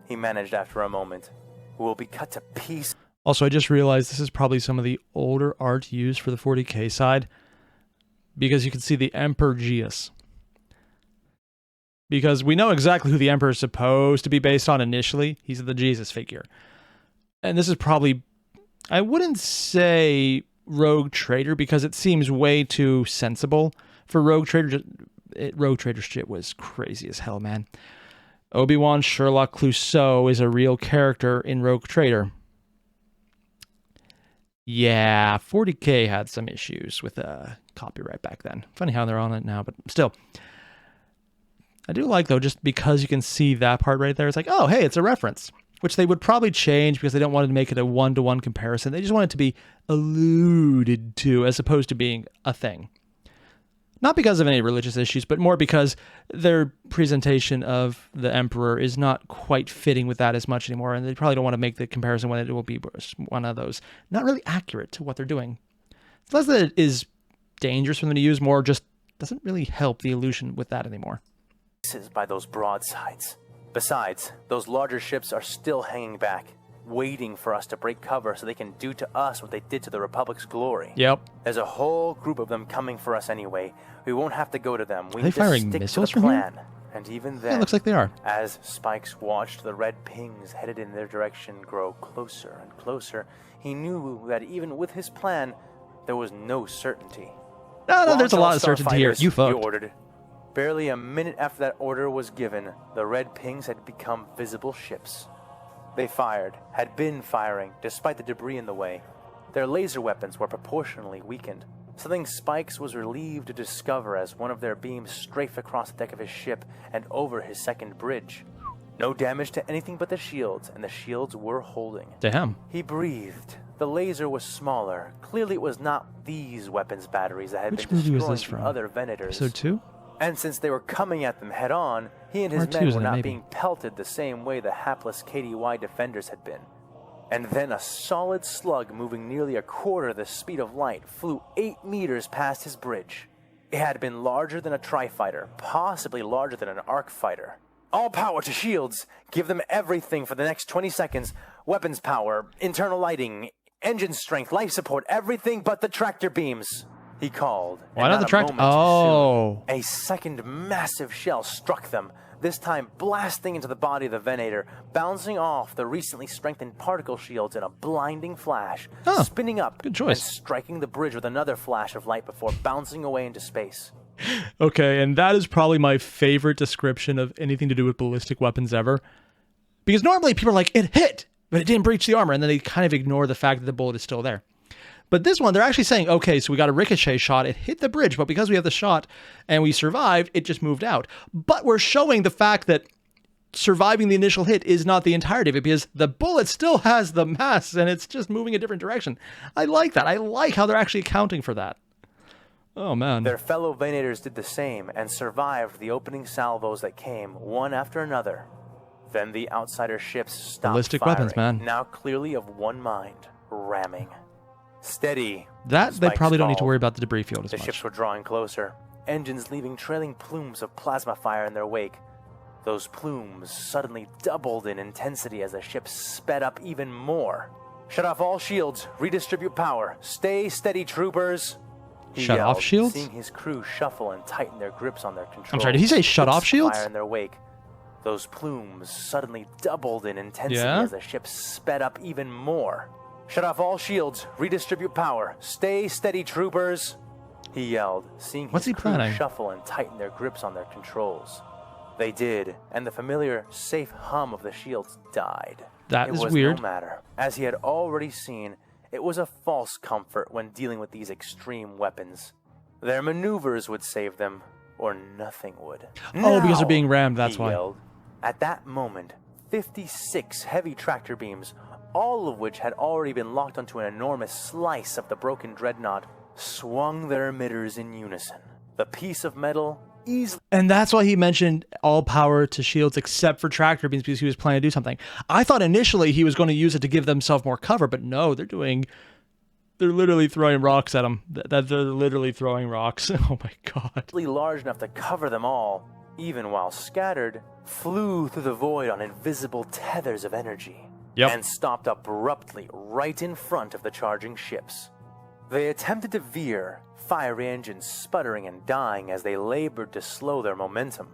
He managed after a moment. We'll be cut to pieces. Also, I just realized this is probably some of the older art used for the 40k side, because you can see the Emperor Geas. Because we know exactly who the Emperor is supposed to be based on initially. He's the Jesus figure. And this is probably, I wouldn't say Rogue Trader, because it seems way too sensible for Rogue Trader. Rogue Trader shit was crazy as hell, man. Obi-Wan Sherlock Clouseau is a real character in Rogue Trader. Yeah, 40k had some issues with copyright back then. Funny how they're on it now, but still. I do like, though, just because you can see that part right there, it's like, oh, hey, it's a reference. Which they would probably change because they don't want to make it a one-to-one comparison. They just want it to be alluded to as opposed to being a thing. Not because of any religious issues, but more because their presentation of the Emperor is not quite fitting with that as much anymore, and they probably don't want to make the comparison when it will be one of those. Not really accurate to what they're doing. It's less that it is dangerous for them to use, more just doesn't really help the illusion with that anymore. By those broadsides. Besides, those larger ships are still hanging back, waiting for us to break cover so they can do to us what they did to the Republic's glory. Yep. There's a whole group of them coming for us anyway. We won't have to go to them. We Are they need to firing stick missiles to the from here? plan. And even then, Yeah, it looks like they are. as Spikes watched the red pings headed in their direction grow closer and closer, he knew that even with his plan, there was no certainty. No, there's a lot of Launch all certainty here. starfighters, You he fucked. ordered. Barely a minute after that order was given, the red pings had become visible ships. They fired, had been firing, despite the debris in the way. Their laser weapons were proportionally weakened, something Spikes was relieved to discover as one of their beams strafed across the deck of his ship and over his second bridge. No damage to anything but the shields, and the shields were holding. Damn. He breathed. The laser was smaller. Clearly it was not these weapons batteries that had Which been movie was destroying this from? the other Venators. Episode 2? And since they were coming at them head-on, he and his Or two, men isn't were it? not Maybe. being pelted the same way the hapless KDY defenders had been. And then a solid slug moving nearly a quarter the speed of light flew 8 meters past his bridge. It had been larger than a tri-fighter, possibly larger than an arc fighter. All power to shields! Give them everything for the next 20 seconds. Weapons power, internal lighting, engine strength, life support, everything but the tractor beams. He called. Why and not the a tractor? moment too Oh. soon. A second massive shell struck them, this time blasting into the body of the Venator, bouncing off the recently strengthened particle shields in a blinding flash, Huh. spinning up Good choice. and striking the bridge with another flash of light before bouncing away into space. Okay, and that is probably my favorite description of anything to do with ballistic weapons ever. Because normally people are like, it hit, but it didn't breach the armor, and then they kind of ignore the fact that the bullet is still there. But this one, they're actually saying, okay, so we got a ricochet shot, it hit the bridge, but because we have the shot and we survived, it just moved out. But we're showing the fact that surviving the initial hit is not the entirety of it, because the bullet still has the mass and it's just moving a different direction. I like that. I like how they're actually accounting for that. Oh, man. Their fellow Venators did the same and survived the opening salvos that came, one after another. Then the outsider ships stopped Ballistic firing, weapons, man. now clearly of one mind, ramming. Steady. That, they Spikes probably don't need to called. worry about the debris field as The much. ships were drawing closer, engines leaving trailing plumes of plasma fire in their wake. Those plumes suddenly doubled in intensity as the ships sped up even more. Shut off all shields. Redistribute power. Stay steady, troopers. He Shut yelled, off shields? seeing his crew shuffle and tighten their grips on their controls. I'm sorry, did he say shut off shields? Fire in their wake. Those plumes suddenly doubled in intensity Yeah? as the ship sped up even more. Shut off all shields. Redistribute power. Stay steady, troopers. He yelled, seeing What's his he crew planning? shuffle and tighten their grips on their controls. They did, and the familiar, safe hum of the shields died. That It is was weird. no matter. As he had already seen, it was a false comfort when dealing with these extreme weapons. Their maneuvers would save them, or nothing would. Oh, because they're Now, being rammed, that's he why. yelled. At that moment, 56 heavy tractor beams, all of which had already been locked onto an enormous slice of the broken dreadnought, swung their emitters in unison. The piece of metal easily... And that's why he mentioned all power to shields except for tractor beams, because he was planning to do something. I thought initially he was going to use it to give themselves more cover, but no, they're literally throwing rocks at them. They're literally throwing rocks. Oh my god. large enough to cover them all, even while scattered, flew through the void on invisible tethers of energy. Yep. And stopped abruptly right in front of the charging ships. They attempted to veer, fire engines sputtering and dying as they labored to slow their momentum.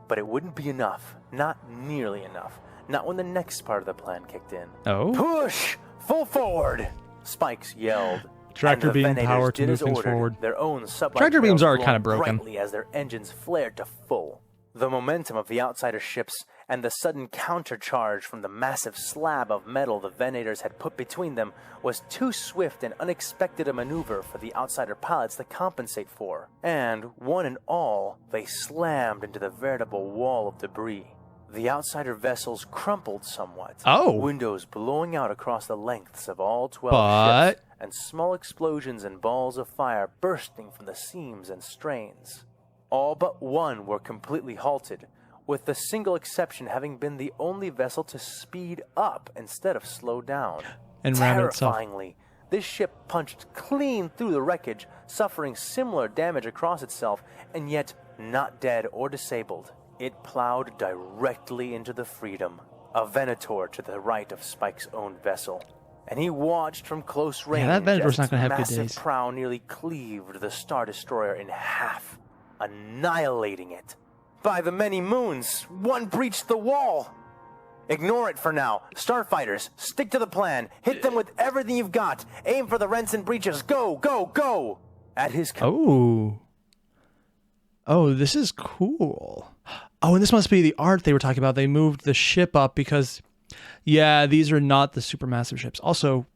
But it wouldn't be enough, not nearly enough, not when the next part of the plan kicked in. Oh? Push! Full forward! Spikes yelled. Tractor and the beam venators power to did move as things ordered, forward. Their own sublight Tractor beams trails are glowing kinda broken. brightly as their engines flared to full. The momentum of the outsider ships and the sudden countercharge from the massive slab of metal the venators had put between them was too swift and unexpected a maneuver for the outsider pilots to compensate for, and, one and all, they slammed into the veritable wall of debris. The outsider vessels crumpled somewhat, Oh. windows blowing out across the lengths of all 12 But- ships, and small explosions and balls of fire bursting from the seams and strains. All but one were completely halted, with the single exception having been the only vessel to speed up instead of slow down. And ram itself. Terrifyingly, this ship punched clean through the wreckage, suffering similar damage across itself, and yet not dead or disabled. It plowed directly into the Freedom, a Venator to the right of Spike's own vessel. And he watched from close range that Venator's as not gonna its have good massive days. prow nearly cleaved the Star Destroyer in half, annihilating it. By the many moons, one breached the wall! Ignore it for now. Starfighters, stick to the plan. Hit them with everything you've got. Aim for the rents and breaches. Go, go, go! At his Oh. Oh, this is cool. Oh, and this must be the art they were talking about. They moved the ship up because, yeah, these are not the supermassive ships. Also,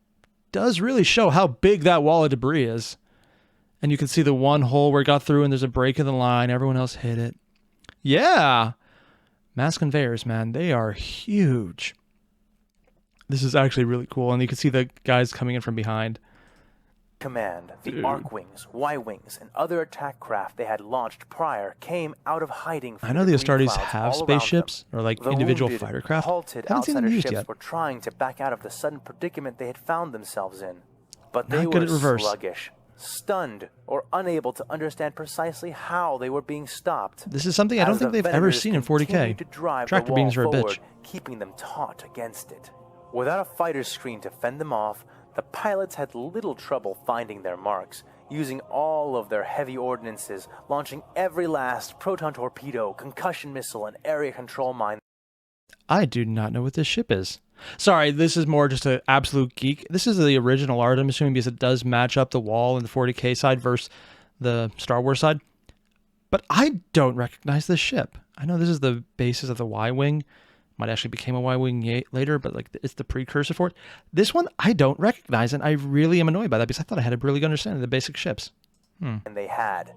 does really show how big that wall of debris is. And you can see the one hole where it got through and there's a break in the line. Everyone else hit it. Yeah. Mass conveyors, man. They are huge. This is actually really cool. And you can see the guys coming in from behind. command, the Dude. Arc-Wings, Y-Wings, and other attack craft they had launched prior came out of hiding from I know the debris Astartes clouds have all around spaceships them. or like The individual wounded, fighter craft. halted Haven't seen them outsider used ships yet. were trying to back out of the sudden predicament they had found themselves in. But they Not good were at reverse. sluggish, stunned, or unable to understand precisely how they were being stopped. This is something I don't As think the they've ever Venators seen in 40K. continued to drive the Tractor wall beams are a forward, bitch. keeping them taut against it. Without a fighter's screen to fend them off, the pilots had little trouble finding their marks, using all of their heavy ordnances, launching every last proton torpedo, concussion missile, and area control mine. I do not know what this ship is. Sorry, this is more just an absolute geek. This is the original art, I'm assuming, because it does match up the wall in the 40K side versus the Star Wars side. But I don't recognize this ship. I know this is the basis of the Y-Wing. Might actually became a Y-Wing later, but like it's the precursor for it. This one, I don't recognize, and I really am annoyed by that because I thought I had a really good understanding of the basic ships. And they had.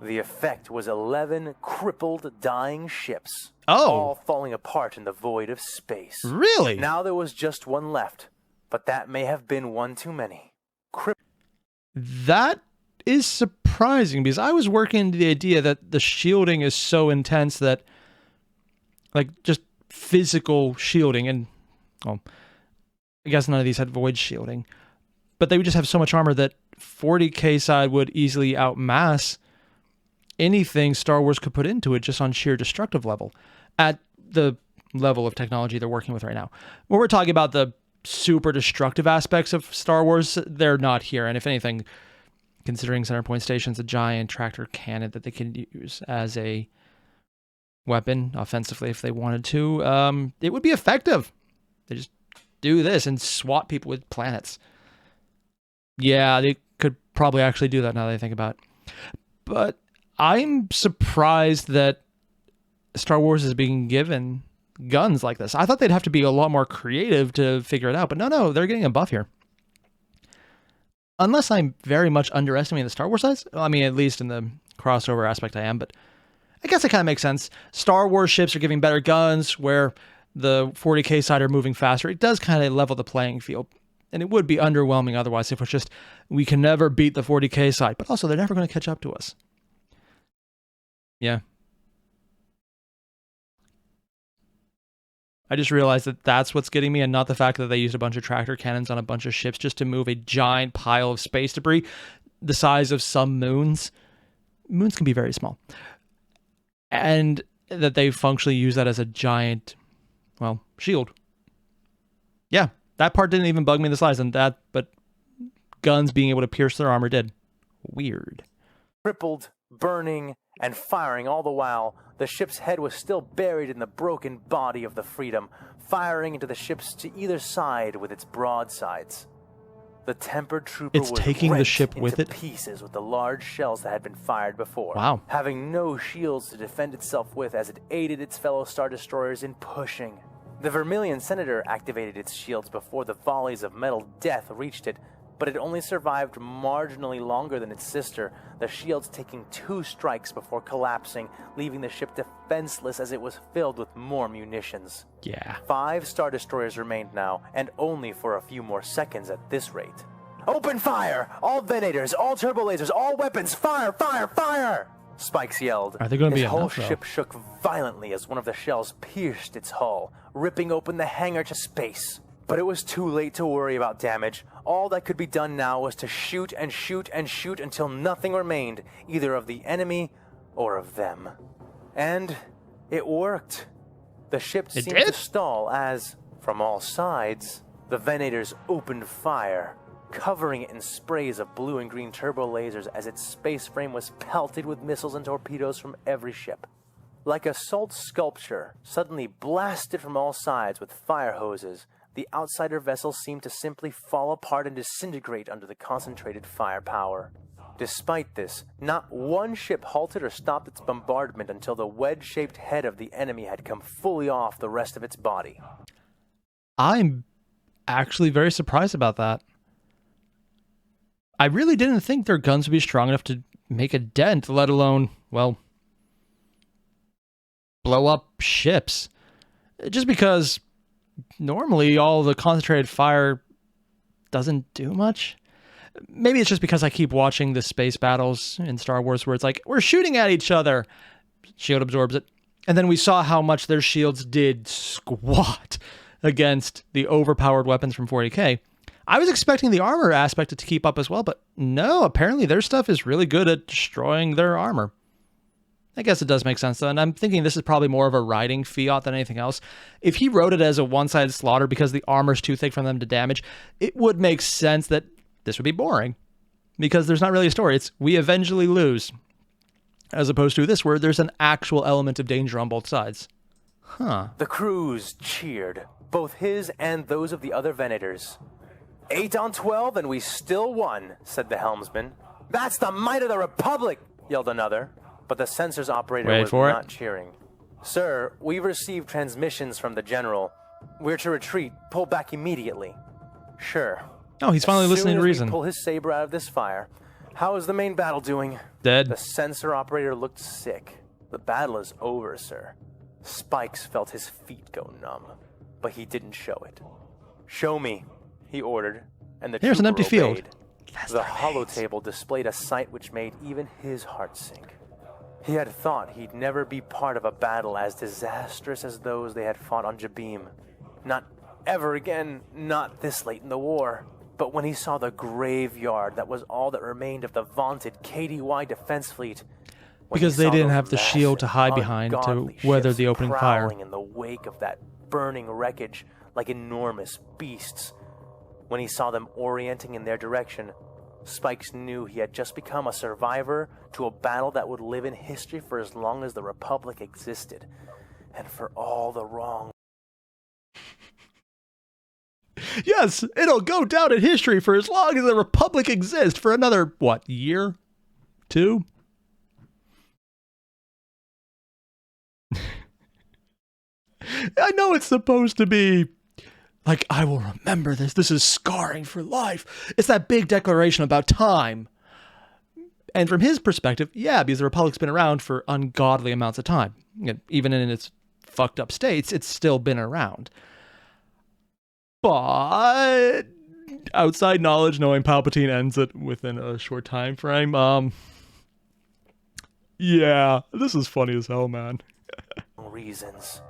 The effect was 11 crippled, dying ships, Oh. all falling apart in the void of space. Really? Now there was just one left, but that may have been one too many. That is surprising because I was working into the idea that the shielding is so intense that, like, just physical shielding, and well, I guess none of these had void shielding, but they would just have so much armor that 40K side would easily outmass anything Star Wars could put into it just on sheer destructive level at the level of technology they're working with right now. When we're talking about the super destructive aspects of Star Wars, they're not here. And if anything, considering Center Point Station's a giant tractor cannon that they can use as a weapon offensively if they wanted to, it would be effective. They just do this and swat people with planets. Yeah, they could probably actually do that now that I think about it. But I'm surprised that Star Wars is being given guns like this. I thought they'd have to be a lot more creative to figure it out, but no, they're getting a buff here. Unless I'm very much underestimating the Star Wars size. Well, I mean, at least in the crossover aspect I am, but I guess it kind of makes sense. Star Wars ships are giving better guns, where the 40K side are moving faster. It does kind of level the playing field. And it would be underwhelming otherwise if it's just, we can never beat the 40K side. But also, they're never going to catch up to us. Yeah. I just realized that that's what's getting me, and not the fact that they used a bunch of tractor cannons on a bunch of ships just to move a giant pile of space debris the size of some moons. Moons can be very small. And that they functionally use that as a giant, well, shield. Yeah, that part didn't even bug me in the slides, but guns being able to pierce their armor did. Weird. Crippled, burning, and firing all the while, the ship's head was still buried in the broken body of the Freedom, firing into the ships to either side with its broadsides. The tempered trooper was taking the rent ship with into it? pieces with the large shells that had been fired before. Wow. Having no shields to defend itself with as it aided its fellow Star Destroyers in pushing. The Vermilion Senator activated its shields before the volleys of metal death reached it, but it only survived marginally longer than its sister, the shields taking 2 strikes before collapsing, leaving the ship defenseless as it was filled with more munitions. Yeah. 5 Star Destroyers remained now, and only for a few more seconds at this rate. Open fire! All venators, all turbo lasers, all weapons, fire, fire, fire! Spikes yelled. Are they going to be His whole enough, though? ship shook violently as one of the shells pierced its hull, ripping open the hangar to space. But it was too late to worry about damage. All that could be done now was to shoot and shoot and shoot until nothing remained, either of the enemy or of them. And it worked. The ship seemed to stall as, from all sides, the venators opened fire, covering it in sprays of blue and green turbo lasers as its space frame was pelted with missiles and torpedoes from every ship. Like a salt sculpture, suddenly blasted from all sides with fire hoses, the outsider vessel seemed to simply fall apart and disintegrate under the concentrated firepower. Despite this, not one ship halted or stopped its bombardment until the wedge-shaped head of the enemy had come fully off the rest of its body. I'm actually very surprised about that. I really didn't think their guns would be strong enough to make a dent, let alone, well, blow up ships. Just because normally all the concentrated fire doesn't do much. Maybe it's just because I keep watching the space battles in Star Wars where it's like, we're shooting at each other. Shield absorbs it. And then we saw how much their shields did squat against the overpowered weapons from 40K. I was expecting the armor aspect to keep up as well, but no, apparently their stuff is really good at destroying their armor. I guess it does make sense, though, and I'm thinking this is probably more of a writing fiat than anything else. If he wrote it as a one-sided slaughter because the armor's too thick for them to damage, it would make sense that this would be boring. Because there's not really a story. It's, we eventually lose. As opposed to this, where there's an actual element of danger on both sides. Huh. The crews cheered, both his and those of the other venators. 8 on 12 and we still won, said the helmsman. That's the might of the Republic, yelled another. But the sensors operator was not cheering. Sir, we've received transmissions from the General. We're to retreat. Pull back immediately. Sure. Oh, he's finally listening to reason. Pull his saber out of this fire. How is the main battle doing? Dead. The sensor operator looked sick. The battle is over, sir. Spikes felt his feet go numb, but he didn't show it. Show me, he ordered, and the Here's an empty obeyed. field. The holotable displayed a sight which made even his heart sink. He had thought he'd never be part of a battle as disastrous as those they had fought on Jabeam. Not ever again, not this late in the war. But when he saw the graveyard that was all that remained of the vaunted KDY defense fleet, because they didn't have the shield to hide behind to weather the opening fire. In the wake of that burning wreckage, like enormous beasts. When he saw them orienting in their direction, Spikes knew he had just become a survivor to a battle that would live in history for as long as the Republic existed, and for all the wrong. Yes, it'll go down in history for as long as the Republic exists, for another, what, year? 2? I know it's supposed to be like, I will remember this. This is scarring for life. It's that big declaration about time. And from his perspective, yeah, because the Republic's been around for ungodly amounts of time. Even in its fucked up states, it's still been around. But outside knowledge, knowing Palpatine ends it within a short time frame, yeah, this is funny as hell, man. Reasons.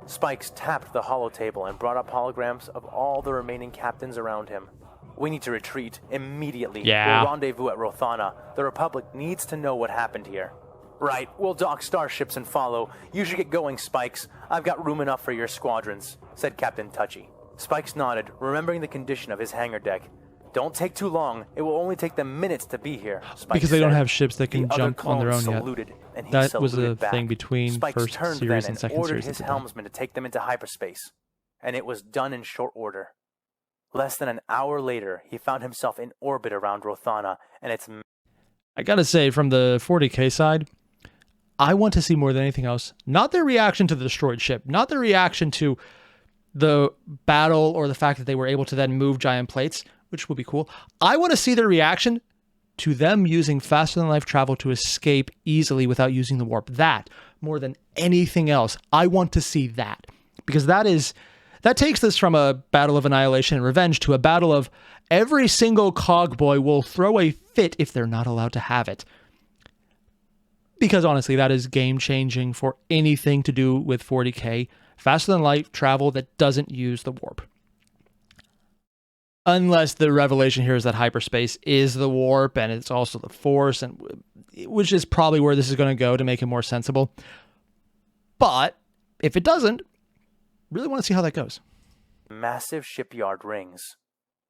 Spikes tapped the holotable and brought up holograms of all the remaining captains around him. We need to retreat immediately. Yeah. We'll rendezvous at Rothana. The Republic needs to know what happened here. Right, we'll dock starships and follow. You should get going, Spikes. I've got room enough for your squadrons, said Captain Touchy. Spikes nodded, remembering the condition of his hangar deck. Don't take too long. It will only take them minutes to be here, Spikes Because they don't said. have ships that can The jump other on their own clones yet. saluted, and he That was saluted a back. thing between Spikes first turned series then and second ordered series. his that did that. helmsman to take them into hyperspace, and it was done in short order. Less than an hour later, he found himself in orbit around Rothana, and its... I gotta say, from the 40k side, I want to see more than anything else, not their reaction to the destroyed ship, not their reaction to the battle or the fact that they were able to then move giant plates, which would be cool. I want to see their reaction to them using faster than light travel to escape easily without using the warp. That, more than anything else, I want to see that. Because that takes this from a battle of annihilation and revenge to a battle of every single cogboy will throw a fit if they're not allowed to have it. Because honestly, that is game-changing for anything to do with 40k. Faster than light travel that doesn't use the warp. Unless the revelation here is that hyperspace is the warp and it's also the force, and which is probably where this is going to go to make it more sensible. But if it doesn't, really want to see how that goes. massive shipyard rings.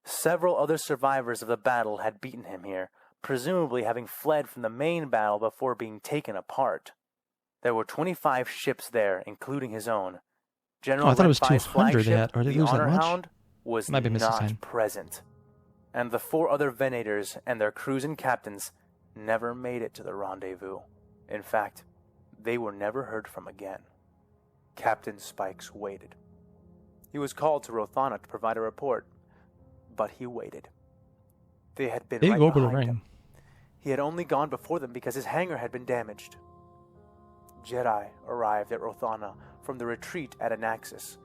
Several other survivors of the battle had beaten him here, presumably having fled from the main battle before being taken apart. There were 25 ships there, including his own. General I thought it was Renfai's 200 they had. flagship, Or did they the lose that Honor much? Hound, was Might be missing not sign. present. And the 4 other Venators and their crews and captains never made it to the rendezvous. In fact, they were never heard from again. Captain Spikes waited. He was called to Rothana to provide a report, but he waited. They had been Big right orbital behind ring. him. He had only gone before them because his hangar had been damaged. Jedi arrived at Rothana from the retreat at Anaxis.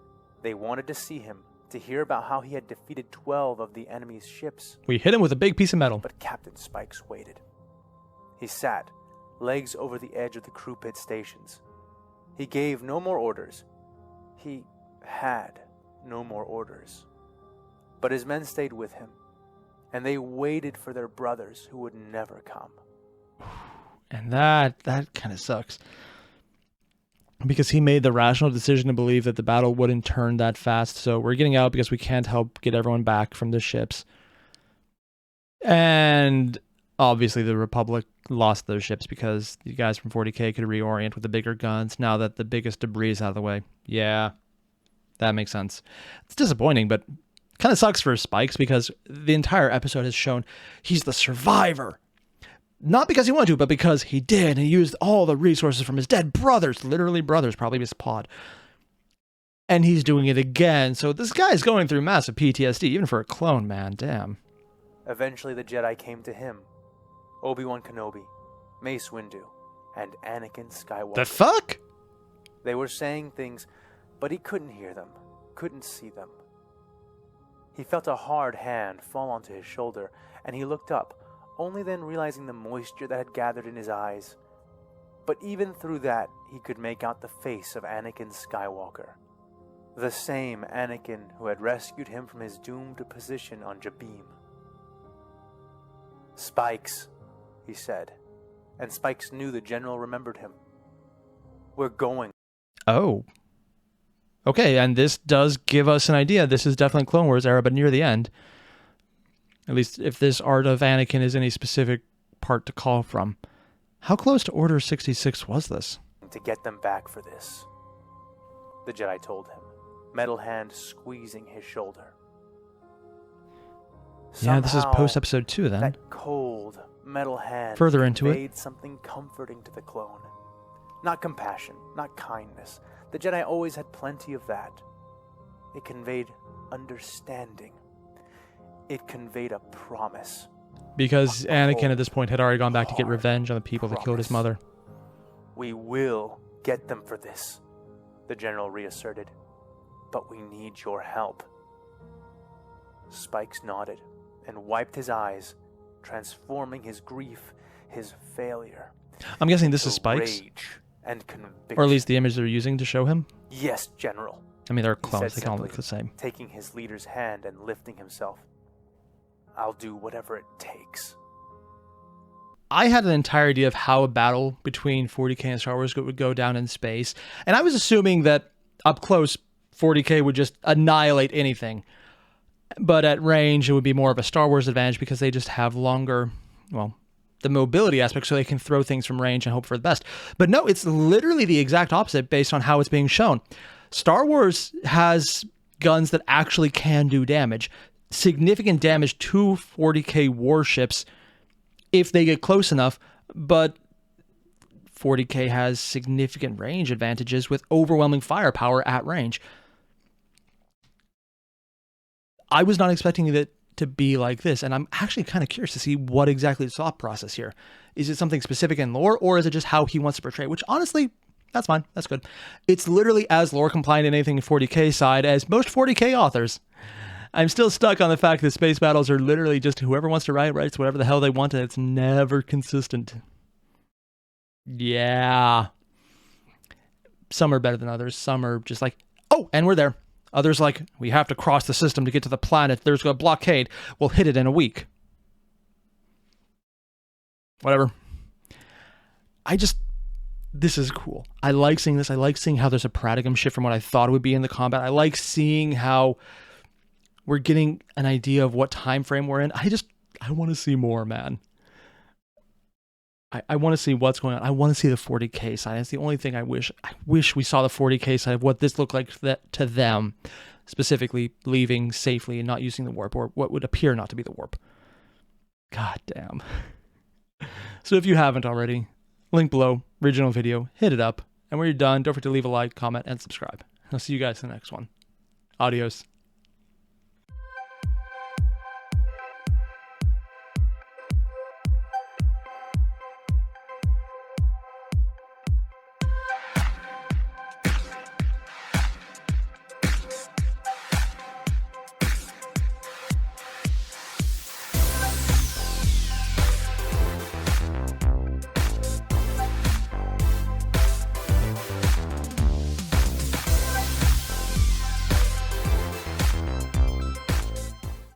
They wanted to see him, to hear about how he had defeated 12 of the enemy's ships. We hit him with a big piece of metal. But Captain Spikes waited. He sat, legs over the edge of the crew pit stations. He gave no more orders. He had no more orders. But his men stayed with him, and they waited for their brothers who would never come. And that kind of sucks. Because he made the rational decision to believe that the battle wouldn't turn that fast. So we're getting out because we can't help get everyone back from the ships. And obviously the Republic lost those ships because you guys from 40k could reorient with the bigger guns now that the biggest debris is out of the way. Yeah, that makes sense. It's disappointing, but kind of sucks for Spikes because the entire episode has shown he's the survivor. Not because he wanted to, but because he did. And he used all the resources from his dead brothers, literally brothers, probably his pod. And he's doing it again. So this guy's going through massive PTSD, even for a clone, man. Damn. Eventually the Jedi came to him. Obi-Wan Kenobi, Mace Windu, and Anakin Skywalker. The fuck? They were saying things, but he couldn't hear them, couldn't see them. He felt a hard hand fall onto his shoulder, and he looked up, only then realizing the moisture that had gathered in his eyes. But even through that, he could make out the face of Anakin Skywalker. The same Anakin who had rescued him from his doomed position on Jabim. "Spikes," he said, and Spikes knew the general remembered him. "We're going." Oh. Okay, and this does give us an idea. This is definitely Clone Wars era, but near the end. At least if this art of Anakin is any specific part to call from. How close to Order 66 was this? To get them back for this, the Jedi told him, metal hand squeezing his shoulder. Yeah, this is Somehow, post-episode 2 then. That cold, metal hand Further into it. conveyed something comforting to the clone. Not compassion, not kindness. The Jedi always had plenty of that. It conveyed understanding. It conveyed a promise. Because Anakin at this point had already gone back to get revenge on the people that killed his Promise. mother. We will get them for this, the general reasserted. But we need your help. Spikes nodded and wiped his eyes, transforming his grief, his failure. I'm guessing this into is Spikes, rage and conviction. or at least the image they're using to show him. Yes, General, I mean, they're he clones, said they can all simply, look the same. taking his leader's hand and lifting himself. I'll do whatever it takes. I had an entire idea of how a battle between 40K and Star Wars would go down in space, and I was assuming that up close, 40K would just annihilate anything. But at range, it would be more of a Star Wars advantage because they just have longer, well, the mobility aspect, so they can throw things from range and hope for the best. But no, it's literally the exact opposite based on how it's being shown. Star Wars has guns that actually can do damage. Significant damage to 40K warships if they get close enough, but 40K has significant range advantages with overwhelming firepower at range. I was not expecting it to be like this, and I'm actually kind of curious to see what exactly the thought process here. Is it something specific in lore, or is it just how he wants to portray it? Which, honestly, that's fine. That's good. It's literally as lore compliant in anything 40K side as most 40K authors. I'm still stuck on the fact that space battles are literally just whoever wants to write writes whatever the hell they want, and it's never consistent. Yeah. Some are better than others. Some are just like, oh, and we're there. Others like, we have to cross the system to get to the planet. There's a blockade. We'll hit it in a week. Whatever. This is cool. I like seeing this. I like seeing how there's a paradigm shift from what I thought it would be in the combat. I like seeing how we're getting an idea of what time frame we're in. I want to see more, man. I want to see what's going on. I want to see the 40K side. That's the only thing I wish. I wish we saw the 40K side of what this looked like to them, specifically leaving safely and not using the warp, or what would appear not to be the warp. God damn. So if you haven't already, link below, original video, hit it up. And when you're done, don't forget to leave a like, comment, and subscribe. I'll see you guys in the next one. Adios.